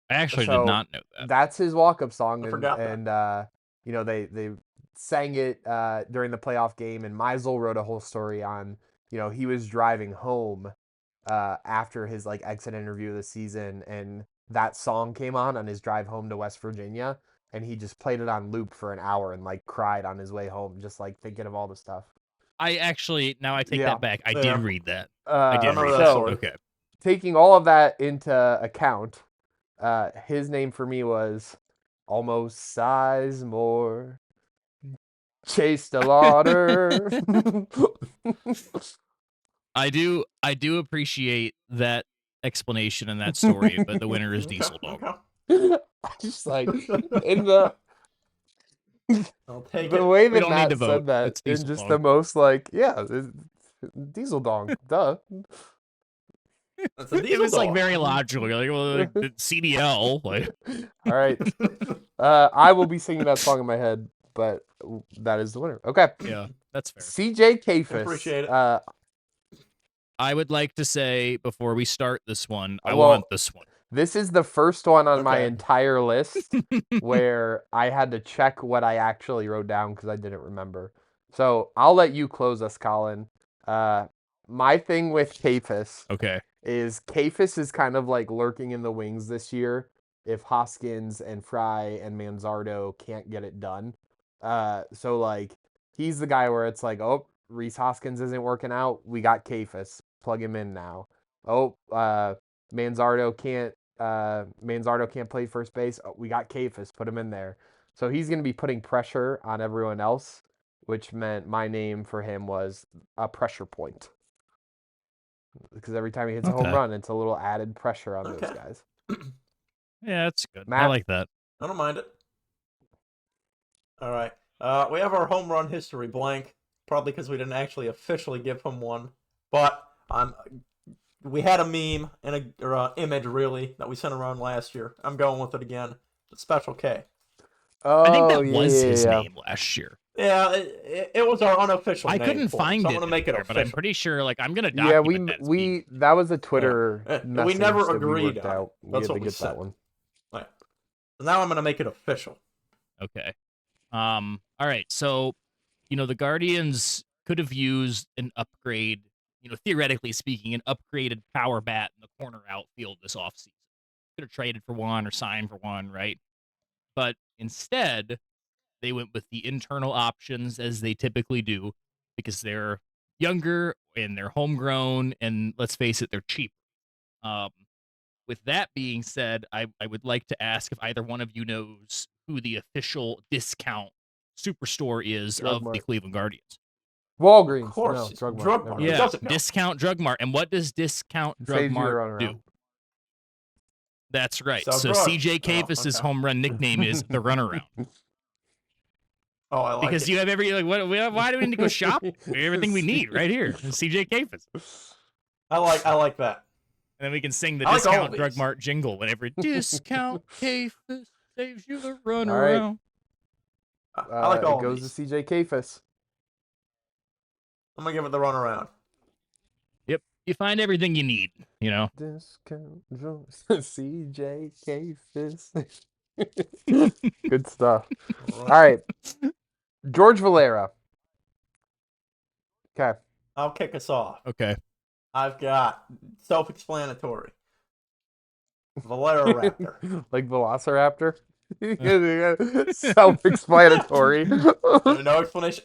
I actually did So not know that. that's his walk-up song, I forgot that. and you know they sang it during the playoff game, and Meisel wrote a whole story on he was driving home after his like exit interview of the season, and that song came on his drive home to West Virginia, and he just played it on loop for an hour and like cried on his way home, just like thinking of all the stuff. I actually now I take Yeah. that back. I Yeah. did read that. I Uh, did remember read that that. story. Okay. Taking all of that into account, his name for me was almost Sizemore. Chase DeLauder. I do appreciate that explanation and that story, but the winner is Diesel Dog. Okay. Just like in the I'll take the it. way We that don't need Matt to said vote. that It's in Diesel just Dog. the most like Diesel Dong, duh. That's a It diesel was like dog. very logical. You're like, well, like, the CDL, like All right, I will be singing that song in my head, but that is the winner. Okay, yeah, that's fair. CJ Kafis. Appreciate it. I would like to say before we start this one, I Well, want this one. This is the first one on my Okay. entire list where I had to check what I actually wrote down because I didn't remember. So I'll let you close us, Collin. My thing with Kafis Okay. is Kafis is kind of like lurking in the wings this year if Hoskins and Fry and Manzardo can't get it done. So like he's the guy where it's like, oh, Reese Hoskins isn't working out. We got Kafis. Plug him in now. Oh, Manzardo can't play first base. Oh, we got Kafis. Put him in there. So he's going to be putting pressure on everyone else, which meant my name for him was a pressure point. Because every time he hits a home run, it's a little added pressure on those guys. Yeah, that's good. I Matt? like that. I don't mind it. All right. We have our home run history blank, probably because we didn't actually officially give him one. But we had a meme and a image really that we sent around last year. I'm going with it again. The Special K. Oh, I think that was yeah, his yeah. name last year. Yeah, it was our unofficial I name. couldn't for find so it, I'm gonna make it anywhere, official. but I'm pretty sure. Like I'm gonna Yeah, document that. we that was a Twitter we message never that we agreed worked on it. out. We That's had what to we get said. that one. Right. So now I'm gonna make it official. Okay. All right. So, the Guardians could have used an upgrade. Theoretically speaking, an upgraded power bat in the corner outfield this offseason. Could have traded for one or signed for one, right? But instead, they went with the internal options as they typically do because they're younger and they're homegrown, and let's face it, they're cheap. With that being said, I would like to ask if either one of you knows who the official discount superstore is Drug of the Mart. Cleveland Guardians. Walgreens. Of course, No, it's Drug Mart. Drug Never Mart. mind. It Yeah, doesn't count. Discount Drug Mart. And what does Discount Drug Saves you a Mart runaround. do? That's right. Sell So drugs. CJ Kafis' okay. home run nickname is the Runaround. Oh, I like Because it. you have why do we need to go shop? We have everything we need right here. CJ Cafis. I like that. And then we can sing the I like all discount of drug these. mart jingle whenever discount Cafis saves you the run All right. around. I like all It of goes these. to CJ Cafis. I'm gonna give it the runaround. Yep, you find everything you need. Discount drugs. CJ Cafis. Good stuff. All right. George Valera. Okay. I'll kick us off. Okay. I've got self-explanatory. Valera Raptor. Like Velociraptor. Self-explanatory. No explanation.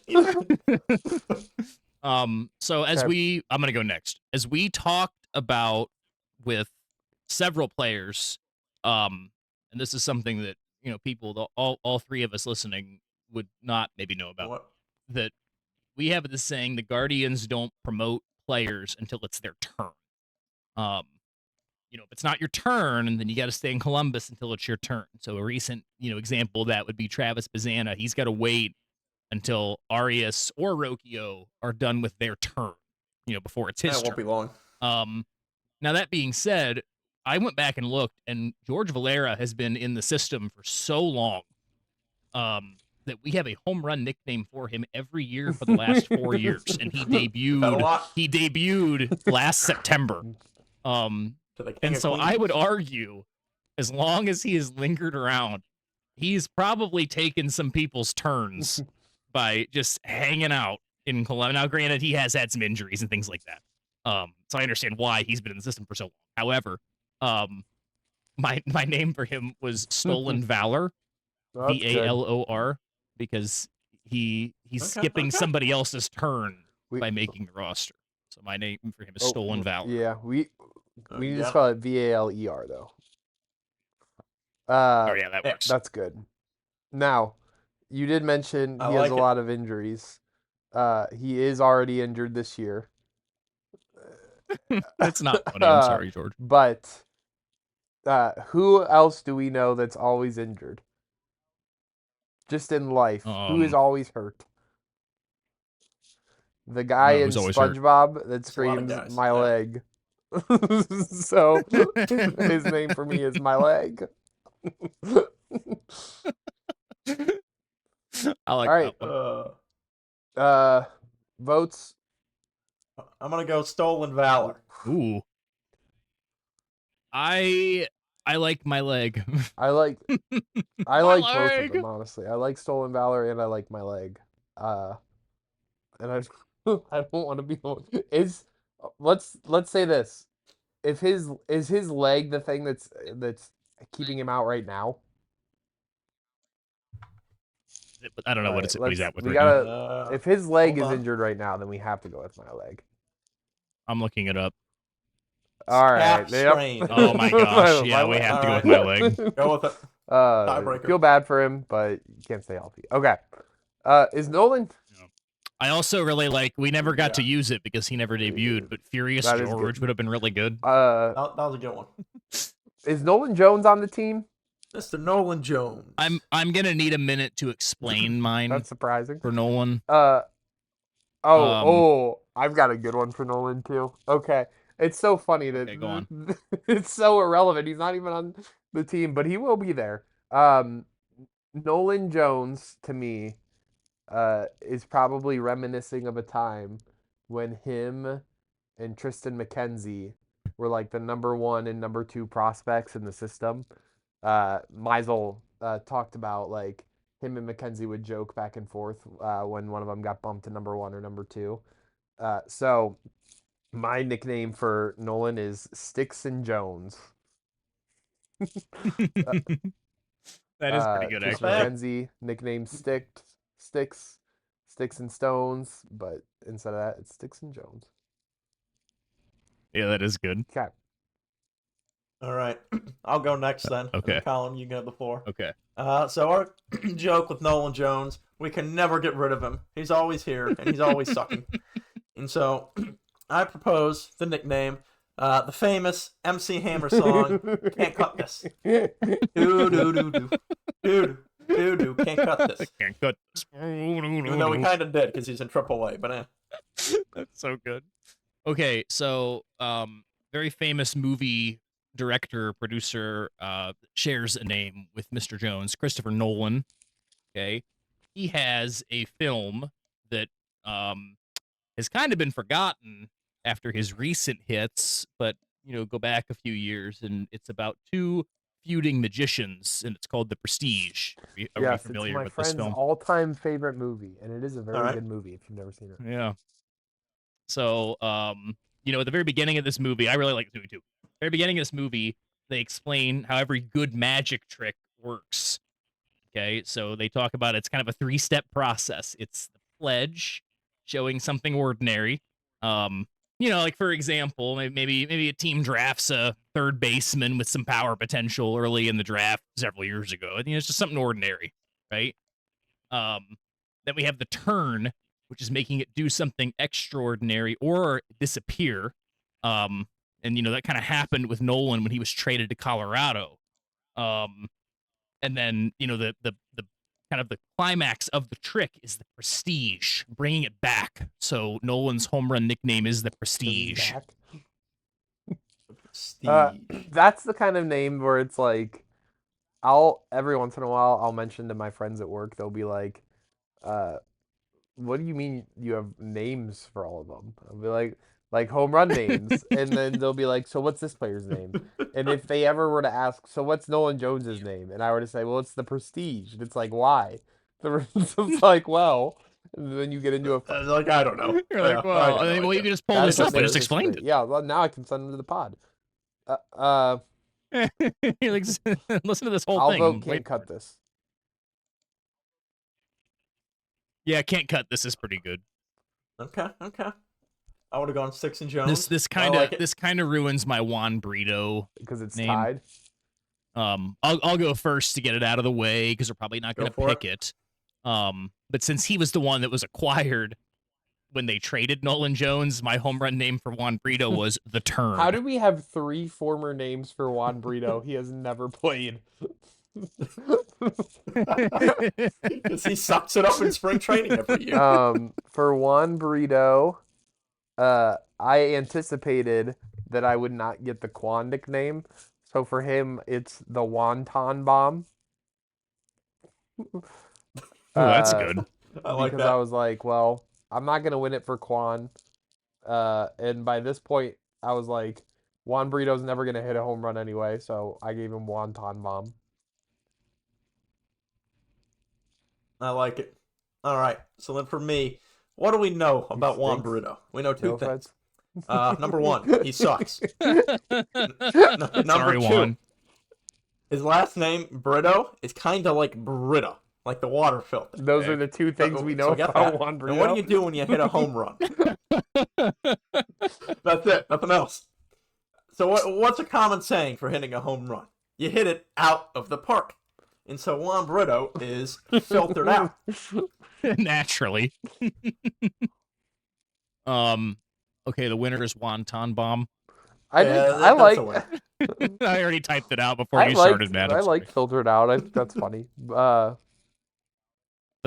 So Okay. I'm gonna go next. As we talked about with several players, and this is something that people, all three of us listening would not maybe know about. What? That we have this saying: the Guardians don't promote players until it's their turn. If it's not your turn, then you got to stay in Columbus until it's your turn. So a recent, example of that would be Travis Bazana. He's got to wait until Arias or Rokio are done with their turn, before it's his It won't turn. be long. Now that being said, I went back and looked, and George Valera has been in the system for so long that we have a home run nickname for him every year for the last 4 years, and he That a lot. debuted last September. To the king And of so Queens. I would argue, as long as he has lingered around, he's probably taken some people's turns by just hanging out in Columbus. Now, granted, he has had some injuries and things like that. So I understand why he's been in the system for so long. However, my name for him was Stolen Valor, That's good. VALOR, because he's skipping somebody else's turn by making the roster. So my name for him is Stolen Valor. Yeah, we need to Yeah. spell it VALER though. Oh yeah, that works. That's good. Now, you did mention I he has like a it. lot of injuries. He is already injured this year. That's not funny. I'm sorry, George. But who else do we know that's always injured? Just in life, who is always hurt? The guy in Who's always hurt? SpongeBob that It's a lot of screams guys, "my yeah. leg." So his name for me is my leg. I like All right. that one. Votes. I'm gonna go Stolen Valor. Ooh. I like my leg. I like My both of leg. them, honestly. I like Stolen Valor and I like my leg. And I I don't want to be the one. Let's say this. If his leg the thing that's keeping him out right now? I don't know All what right, what he's at with we right gotta now. if his leg hold is on. injured right now, then we have to go with my leg. I'm looking it up. All right. Calf Yep. strain. Oh my gosh. Yeah, My we leg. have to go All with my leg. Go with it. Tiebreaker. Feel bad for him, but you can't stay healthy. Okay. Is Nolan? I also really like, we never got to Yeah. use it because he never debuted, but Furious That is George good. would have been really good. That was a good one. Is Nolan Jones on the team? Mr. Nolan Jones. I'm gonna need a minute to explain mine That's surprising. for Nolan. I've got a good one for Nolan too. Okay. It's so funny that Okay, go on. it's so irrelevant. He's not even on the team, but he will be there. Nolan Jones to me is probably reminiscing of a time when him and Tristan McKenzie were like the number 1 and number 2 prospects in the system. Meisel talked about like him and McKenzie would joke back and forth when one of them got bumped to number 1 or number 2. So my nickname for Nolan is Sticks and Jones. That is pretty good, Tristan actually. McKenzie, nickname Sticks and Stones, but instead of that, it's Sticks and Jones. Yeah, that is good. Okay. All right. I'll go next then. Okay. And then Collin, you can go before. Okay. So our joke with Nolan Jones, we can never get rid of him. He's always here, and he's always sucking. And so I propose the nickname, the famous MC Hammer song, Can't Cut This. Do, do, do, do. Dude, Doo-doo, can't cut this. Can't cut this. Even though we kind of did, because he's in AAA, but That's so good. Okay, so very famous movie director, producer, shares a name with Mr. Jones, Christopher Nolan. Okay. He has a film that has kind of been forgotten after his recent hits, but go back a few years, and it's about two feuding magicians, and it's called The Prestige. Are we Yes, it's familiar my with this friend's film? all-time favorite movie, and it is a very All right. good movie if you've never seen it. Yeah. So, at the very beginning of this movie, I really like this movie too. Very beginning of this movie, they explain how every good magic trick works. Okay, so they talk about it's kind of a 3-step process. It's the pledge, showing something ordinary. Like for example, maybe a team drafts a third baseman with some power potential early in the draft several years ago. I think it's just something ordinary, right? Then we have the turn, which is making it do something extraordinary or disappear. That kind of happened with Nolan when he was traded to Colorado. And then the kind of the climax of the trick is the Prestige, bringing it back. So Nolan's home run nickname is the Prestige. Back. Prestige. That's the kind of name where it's like, every once in a while I'll mention to my friends at work. They'll be like, "What do you mean you have names for all of them?" I'll be like home run names, and then they'll be like, "So what's this player's name?" And if they ever were to ask, "So what's Nolan Jones's name?" and I were to say, "Well, it's the Prestige," and it's like, "Why?" It's like, well, and then you get into a Like, I don't know. You're like, Yeah, I well, got no you idea. can just pull That's this what up. I makes just this explained great. Yeah, well, now I can send them to the pod. it. You're like, listen to this whole I'll thing. vote and can't wait for cut it. this. Yeah, can't cut. This is pretty good. Okay. I would have gone Six and Jones. This I like it. this kind of ruins my Juan Brito Because it's name. tied. I'll go first to get it out of the way because we're probably not going to Go for pick it. But since he was the one that was acquired when they traded Nolan Jones, my home run name for Juan Brito was The Turn. How do we have 3 former names for Juan Brito? He has never played. Because he sucks it up in spring training every year. For Juan Brito, I anticipated that I would not get the Quan nickname. So for him, it's the Wonton Bomb. Oh, that's good. I like because that. I was like, well, I'm not going to win it for Quan. And by this point, I was like, Juan Brito's never going to hit a home run anyway, so I gave him Wonton Bomb. I like it. All right. So then for me, what do we know about Juan stinks. Brito? We know two No things. offense. Number one, he sucks. Number Sorry, two, Juan. his last name, Brito, is kind of like Brita, like the water filter. Those are the two things we know So get about that. Juan Brito. And what do you do when you hit a home run? That's it. Nothing else. So what's a common saying for hitting a home run? You hit it out of the park. And so Juan Brito is filtered out. Naturally. Okay, the winner is Wonton Bomb. I like. I already typed it out before you started, Matt. I like filtered out. That's funny. The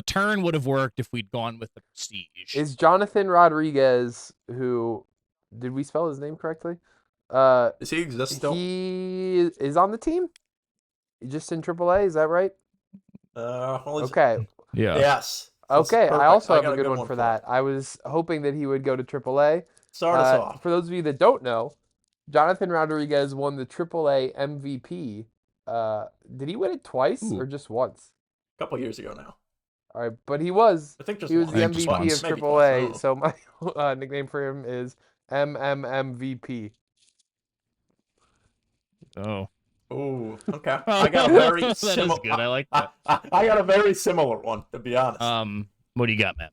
turn would have worked if we'd gone with the Prestige. Is Jonathan Rodriguez, who did we spell his name correctly? Does he exist still? He is on the team. Just in AAA, is that right? Okay. Yeah. Yes. Okay, Perfect. I also have got a good one for that. I was hoping that he would go to AAA. Start us off. For those of you that don't know, Jonathan Rodriguez won the AAA MVP. Did he win it twice or just once? A couple years ago now. All right, but he was I think just the once. MVP of once. Maybe AAA. twice. So my nickname for him is MMMVP. Oh. Ooh, okay. I got a very That is similar. good. I like that. I got a very similar one, to be honest. What do you got, Matt?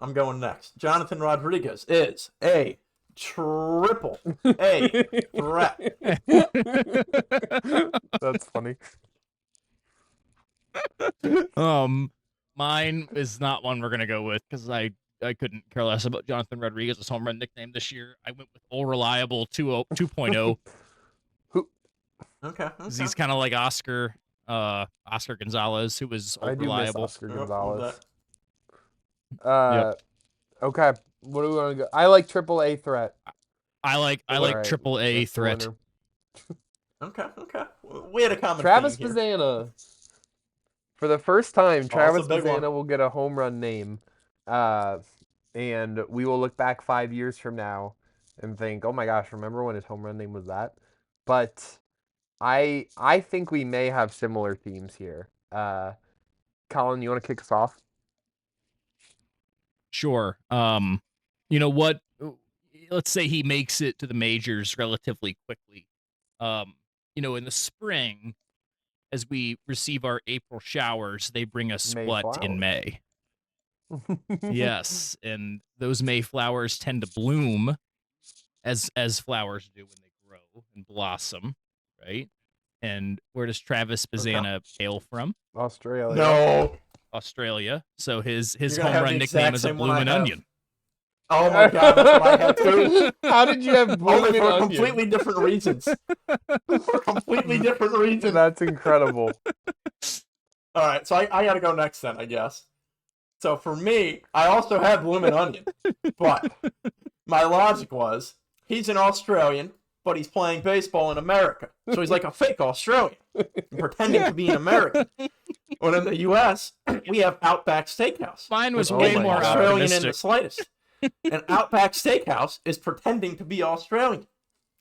I'm going next. Jonathan Rodriguez is a triple A threat. That's funny. Mine is not one we're gonna go with because I couldn't care less about Jonathan Rodriguez's home run nickname this year. I went with All Reliable 2.0. Okay. He's kind of like Oscar. Oscar Gonzalez, who was I old do miss reliable. Oscar Yep, love Gonzalez. Yep. Okay. What do we want to go? I like triple A threat. I like All right, triple A that's the threat. winner. Okay. We had a common Travis theme here. Bazzana. For the first time, Oh, that's a Travis big one. Bazzana will get a home run name. And we will look back 5 years from now and think, oh my gosh, remember when his home run name was that? But I think we may have similar themes here. Collin, you want to kick us off? Sure. You know what? Let's say he makes it to the majors relatively quickly. In the spring, as we receive our April showers, they bring us what in Mayflowers. May? Yes, and those May flowers tend to bloom as flowers do when they grow and blossom, right? And where does Travis Bazzana hail from? Australia. No. Australia. So his You're gonna home have run the nickname exact is a same one I bloomin' have. onion. Oh my god, that's what I had too. How did you have Only bloomin' for onion? completely different reasons. For completely different reasons. That's incredible. All right, so I got to go next then, I guess. So for me, I also have bloomin' onion, but my logic was he's an Australian, but he's playing baseball in America, so he's like a fake Australian, pretending to be an American. When in the U.S., we have Outback Steakhouse. Mine was which way isn't more Australian in the optimistic. slightest. And Outback Steakhouse is pretending to be Australian,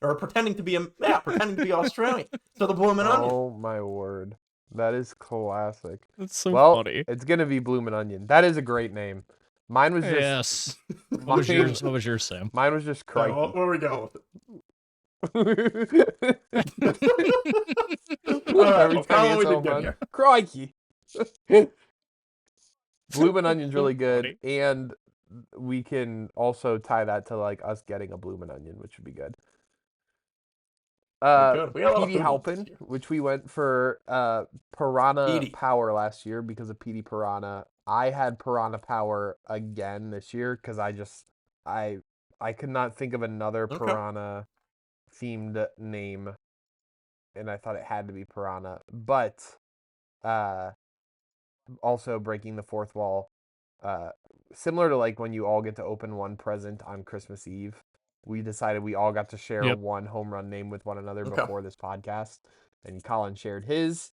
or pretending to be Australian. So the bloomin' onion. Oh my word. That is classic. That's so Well, funny. it's gonna be Bloomin' Onion. That is a great name. Mine was just Yes. What was yours, Sam? Mine was just Where crikey. are we going with it? All right, Every well, time he Colin, hits we a did home good run, here. crikey. Bloomin' Onion's really good, Funny. and we can also tie that to like us getting a Bloomin' Onion, which would be good. We got a lot of Petey food ones this Halpin, year. which we went for Piranha Petey. Power last year because of Petey Piranha. I had Piranha Power again this year because I could not think of another Okay. Piranha themed name, and I thought it had to be Piranha. But also breaking the fourth wall, similar to like when you all get to open one present on Christmas Eve. We decided we all got to share one home run name with one another before this podcast. And Collin shared his,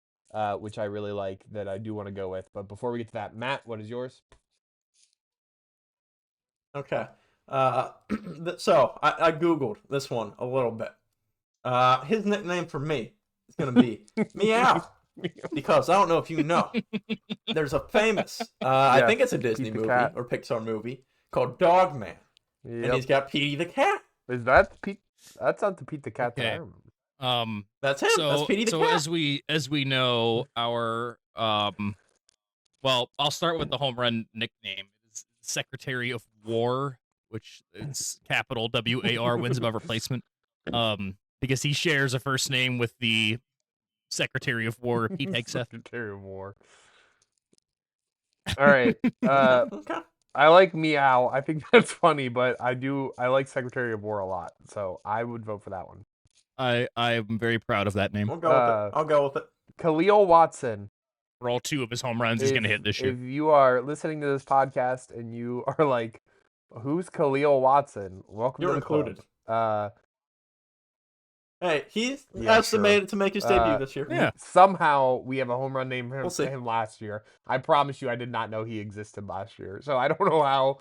which I really like, that I do want to go with. But before we get to that, Matt, what is yours? Okay. So I Googled this one a little bit. His nickname for me is going to be Meow. Because I don't know if you know, there's a famous, I think it's a Disney Pete the movie Cat. or Pixar movie called Dogman. Yep. And he's got Petey the Cat. Is that Pete? That's not the Pete the Cat that I Okay. remember. That's him. That's Petey the Cat. as we know, our well, I'll start with the home run nickname. It's Secretary of War, which it's capital WAR, wins above replacement. Because he shares a first name with the Secretary of War, Pete Hegseth. Secretary of War. All right. Okay. I like Meow. I think that's funny, but I like Secretary of War a lot, so I would vote for that one. I am very proud of that name. We'll go with it. I'll go with it. Khalil Watson. For all 2 of his home runs, he's going to hit this year. If you are listening to this podcast and you are like, who's Khalil Watson? Welcome You're to the included. club. Hey, he's Yeah, estimated to make his debut this year. Yeah. Somehow we have a home run name We'll see. for him last year. I promise you I did not know he existed last year. So I don't know how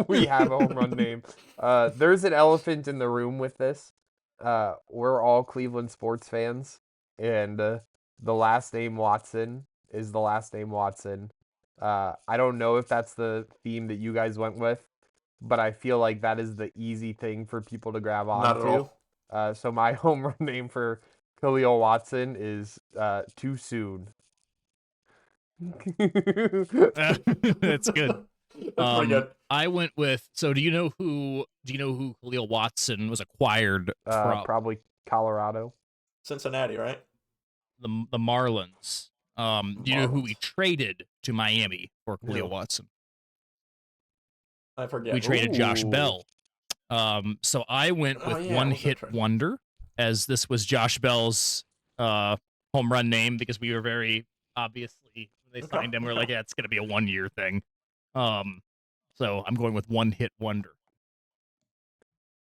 we have a home run name. There's an elephant in the room with this. We're all Cleveland sports fans. And the last name Watson is the last name Watson. I don't know if that's the theme that you guys went with, but I feel like that is the easy thing for people to grab Not at onto. all. So my home run name for Khalil Watson is Too Soon. That's good. That's pretty good. I went with. So do you know who Khalil Watson was acquired from? Probably Colorado. Cincinnati, right? The Marlins. Do you know who we Marlins. traded to Miami for Khalil No. Watson? I forget. We traded Josh Ooh. Bell. So I went with Oh, yeah, One what was that Hit trade? Wonder, as this was Josh Bell's home run name because we were very obviously when they Okay, signed him, we are okay. like, yeah, it's gonna be a 1-year thing. So I'm going with one hit wonder.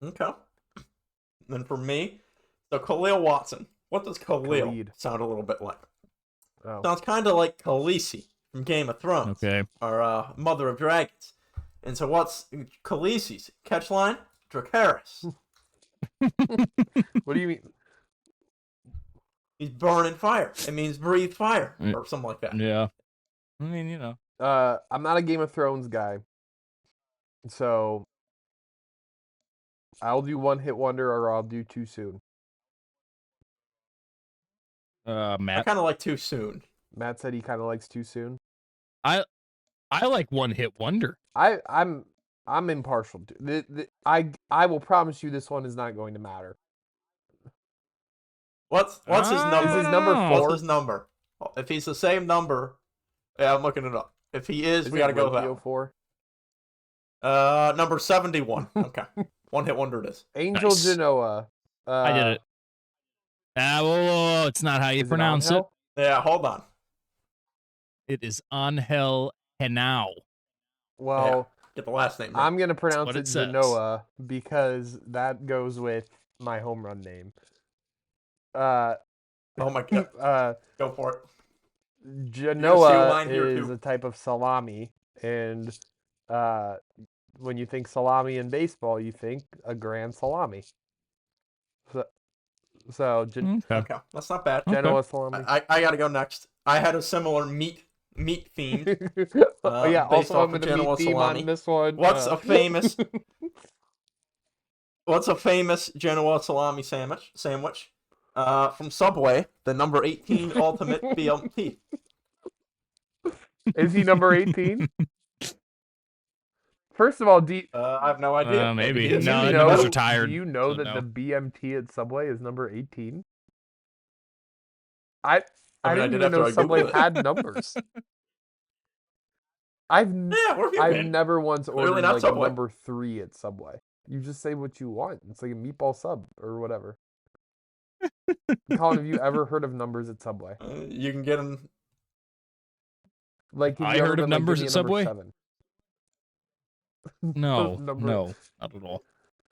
Okay. Then for me, so Khalil Watson. What does Khalil Khalid. sound a little bit like? Oh. Sounds kind of like Khaleesi from Game of Thrones. Okay. Or Mother of Dragons. And so what's Khaleesi's catch line? Dracarys. What do you mean? He's burning fire. It means breathe fire Mm. or something like that. Yeah. I mean, you know. I'm not a Game of Thrones guy, so I'll do one hit wonder or I'll do too soon. I Matt. kind of like too soon. Matt said he kind of likes too soon. I like one hit wonder. I'm impartial. I will promise you this one is not going to matter. What's his number? Is his number What's 4? his number? If he's the same number, yeah, I'm looking it up. If he is, we it gotta go with Rokio that. 4? Number 71. Okay, one hit wonder it is. Angel Nice. Genoa. I did it. Whoa, it's not how you Is pronounce it. Angel? Yeah, hold on. It is Angel Henao. Well, Get the last name. Right. I'm gonna pronounce what it it says. Genoa because that goes with my home run name. Oh my god. Go for it. Genoa line here, is too. a type of salami, and when you think salami in baseball, you think a grand salami. So Okay. Okay, that's not bad. Genoa salami. I gotta go next. I had a similar meat theme. Yeah, based also off I'm of gonna Genoa meet theme salami. on this one. What's a famous Genoa salami sandwich? From Subway, the number 18 Ultimate BLT. Is he number 18? First of all, I have no idea. Maybe. he is. No, do the you numbers know, are tired. Do you know so that no. the BMT at Subway is number 18? I mean, I didn't did even after know I Subway Googled it. had numbers. I've Yeah, where have you I've been? never once Clearly ordered not like Subway. number 3 at Subway. You just say what you want. It's like a meatball sub or whatever. Colin, have you ever heard of numbers at Subway? You can get them. Like, have I you ever heard of been like, numbers give me at a number Subway? 7? No, Number- no, not at all.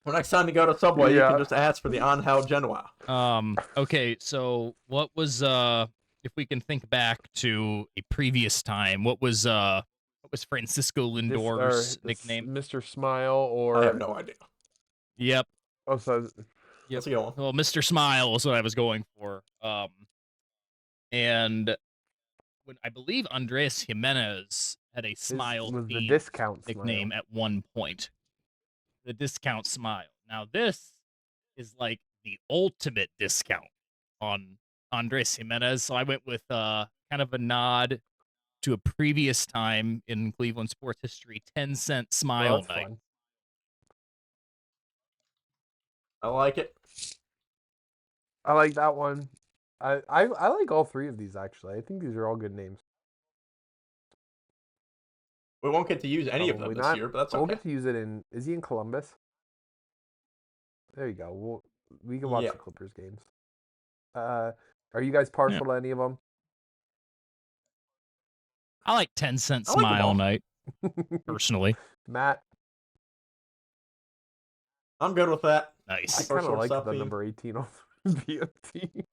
Well, next time you go to Subway, you Yeah. can just ask for the Angel Genoa. Okay, so what was if we can think back to a previous time, what was Francisco Lindor's nickname? Mr. Smile or... I have no idea. Yep. Oh, so... Yep. That's a good one. Well, Mr. Smile is what I was going for. And when I believe Andres Jimenez had a smile was the themed discount nickname smile. at one point. The discount smile. Now this is like the ultimate discount on Andres Jimenez. So I went with kind of a nod to a previous time in Cleveland sports history, 10-cent smile that's night. fun. I like it. I like that one. I like all 3 of these, actually. I think these are all good names. We won't get to use any of them Probably this not. year, but that's We'll okay. get to use it in... Is he in Columbus? There you go. We can watch Yeah. the Clippers games. Are you guys partial to any of them? I like 10-cent I like them smile all. night, personally. Matt, I'm good with that. I Nice. Or kind of like shortstop the theme. number 18 on BMT.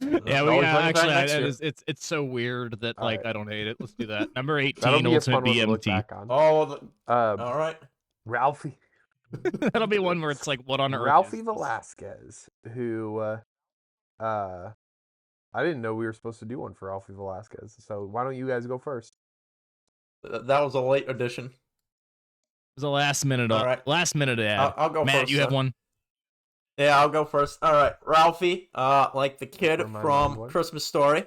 Yeah, Always bring it back actually, next year. it's so weird that All like right. I don't hate it. Let's do that. Number That'll 18, be a ultimate fun one to look BMT. back on. Oh, all right. Ralphie. That'll be one where it's like, what on earth? Ralphie is this? Velasquez, who I didn't know we were supposed to do one for Ralphie Velasquez. So why don't you guys go first? That was a late addition. It was a last minute. All right. Last minute ad. I'll go Matt, first. you have sir. one. Yeah, I'll go first. All right, Ralphie, like the kid Remind me of from what? Christmas Story.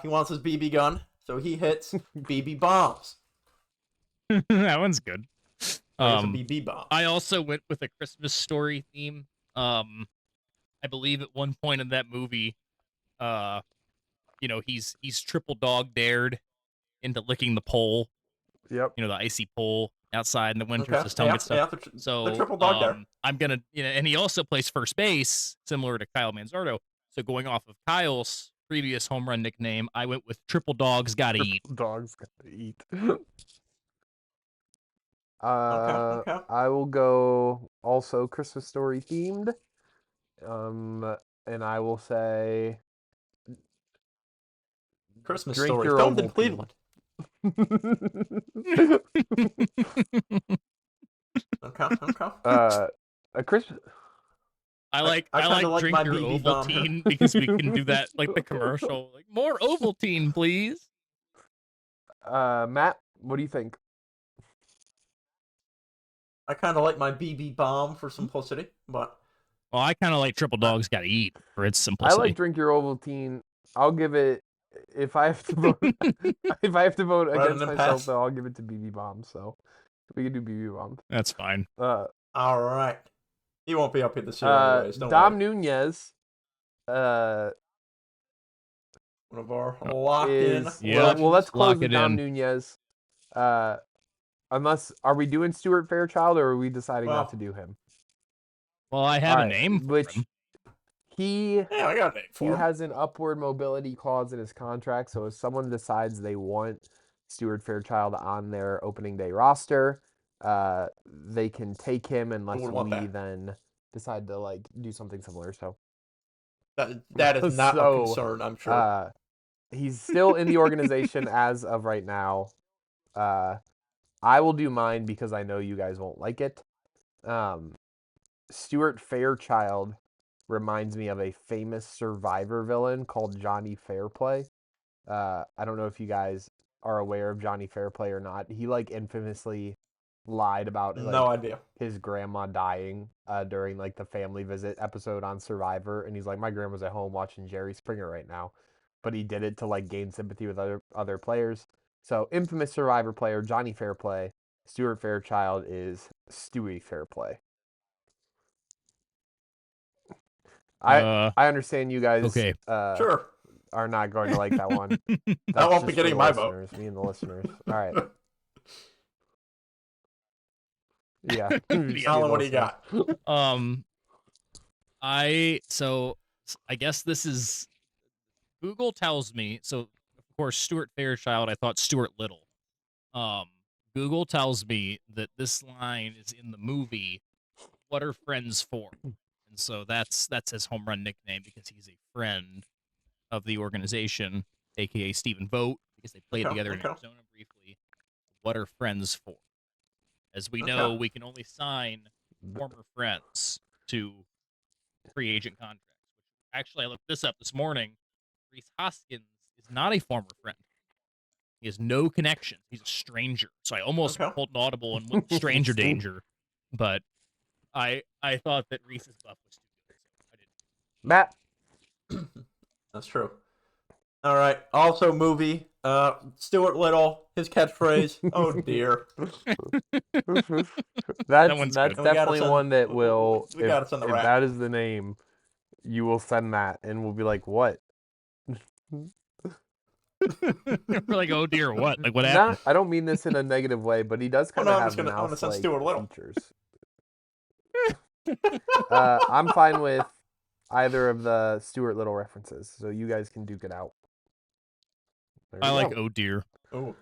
He wants his BB gun, so he hits BB bombs. That one's good. It's a BB bomb. I also went with a Christmas Story theme. I believe at one point in that movie, he's triple dog dared into licking the pole. Yep. The icy pole outside in the winter. Okay. So his tongue gets stuck. Yeah, So the triple dog dare. I'm gonna, and he also plays first base, similar to Kyle Manzardo. So going off of Kyle's previous home run nickname, I went with Triple Dogs Gotta Eat. Dogs gotta eat. Okay. I will go also Christmas Story themed. And I will say Christmas drink Story, your filmed in Ovaltine. Cleveland. Okay. A Christmas. I like kinda like drink my your BB bomb here. Ovaltine because we can do that like the commercial. Like more Ovaltine, please. Matt, what do you think? I kind of like my BB bomb for simplicity, but Well, I kind of like Triple Dogs Gotta Eat for its I simplicity. like drink your Ovaltine. I'll give it if I have to vote. If I have to vote Right against on myself, impasse. though, I'll give it to BB Bomb. So we can do BB Bomb. That's fine. all right. He won't be up here this year anyways. Don't Dom worry. Nunez. One of our locked in. Yeah. Well, let's close Lock with it Dom in. Nunez. Unless are we doing Stuart Fairchild or are we deciding not to do him? Well, I have All a right, name for which him. he Yeah, I got a name he for him. has an upward mobility clause in his contract. So if someone decides they want Stuart Fairchild on their opening day roster, they can take him unless would want we that. then decide to like do something similar. So That is not a So, concern, I'm sure. he's still in the organization as of right now. I will do mine because I know you guys won't like it. Stuart Fairchild reminds me of a famous Survivor villain called Johnny Fairplay. I don't know if you guys are aware of Johnny Fairplay or not. He like infamously lied about No like idea. his grandma dying during like the family visit episode on Survivor, and he's like, my grandma's at home watching Jerry Springer right now, but he did it to like gain sympathy with other players. So infamous Survivor player Johnny Fairplay. Stuart Fairchild is Stewie Fairplay. I understand you guys Okay. Sure. are not going to like that one. I That's won't be just for getting the my listeners, me and the listeners. All right. Yeah. Just me and Colin, the what do you listeners. got? I guess this is Google tells me. So of course, Stuart Fairchild. I thought Stuart Little. Google tells me that this line is in the movie "What Are Friends For," and so that's his home run nickname because he's a friend of the organization, aka Stephen Vogt, because they played together in Arizona briefly. What are friends for? As we know, we can only sign former friends to free agent contracts. Which actually, I looked this up this morning. Reese Hoskins is not a former friend. He has no connection. He's a stranger. So I almost pulled an audible and went stranger danger, but I thought that Reese's buff was too good, so I didn't. Matt. That's true. All right. Also, movie. Stuart Little. His catchphrase. Oh dear. That's good. definitely one that will. We got to send the if rap. that is the name, you will send that, and we'll be like, what? We're like, oh dear, what? Like, what happened? I don't mean this in a negative way, but he does kind of have I'm gonna send mouse-like Stuart Little. features. I'm fine with either of the Stuart Little references, so you guys can duke it out. I like oh dear. Oh.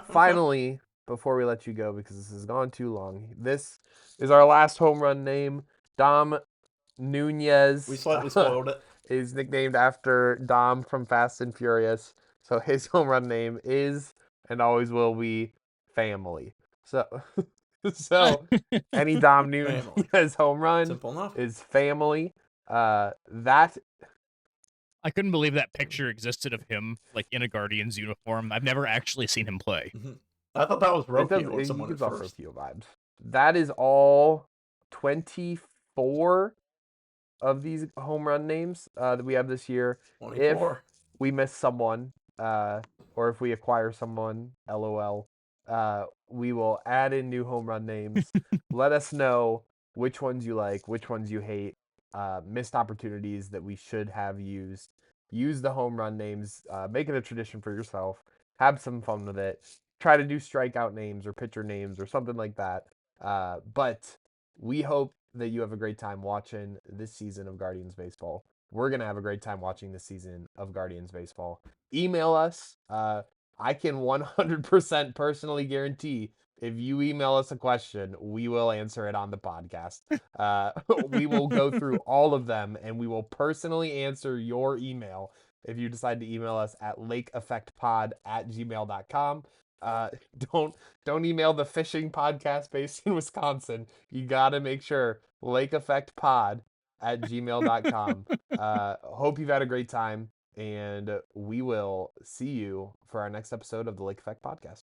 Finally, before we let you go, because this has gone too long, this is our last home run name. Dom Nunez. We slightly spoiled it. Is nicknamed after Dom from Fast and Furious. So his home run name is and always will be Family. So any Dom Nunez home run is Family. That I couldn't believe that picture existed of him like in a Guardians uniform. I've never actually seen him play. I thought that was Rocky or it someone gives at off first. Rocky vibes. That is all 24 of these home run names that we have this year. 24. If we miss someone, or if we acquire someone, LOL, we will add in new home run names. Let us know which ones you like, which ones you hate, missed opportunities that we should have used. Use the home run names, make it a tradition for yourself. Have some fun with it. Try to do strikeout names or pitcher names or something like that. But we hope that you have a great time watching this season of Guardians Baseball. we're going to have a great time watching this season of Guardians baseball. Email us. I can 100% personally guarantee if you email us a question, we will answer it on the podcast. We will go through all of them, and we will personally answer your email if you decide to email us at lakeeffectpod@gmail.com. Don't email the fishing podcast based in Wisconsin. You got to make sure lakeeffectpod@gmail.com. Hope you've had a great time, and we will see you for our next episode of the Lake Effect Podcast.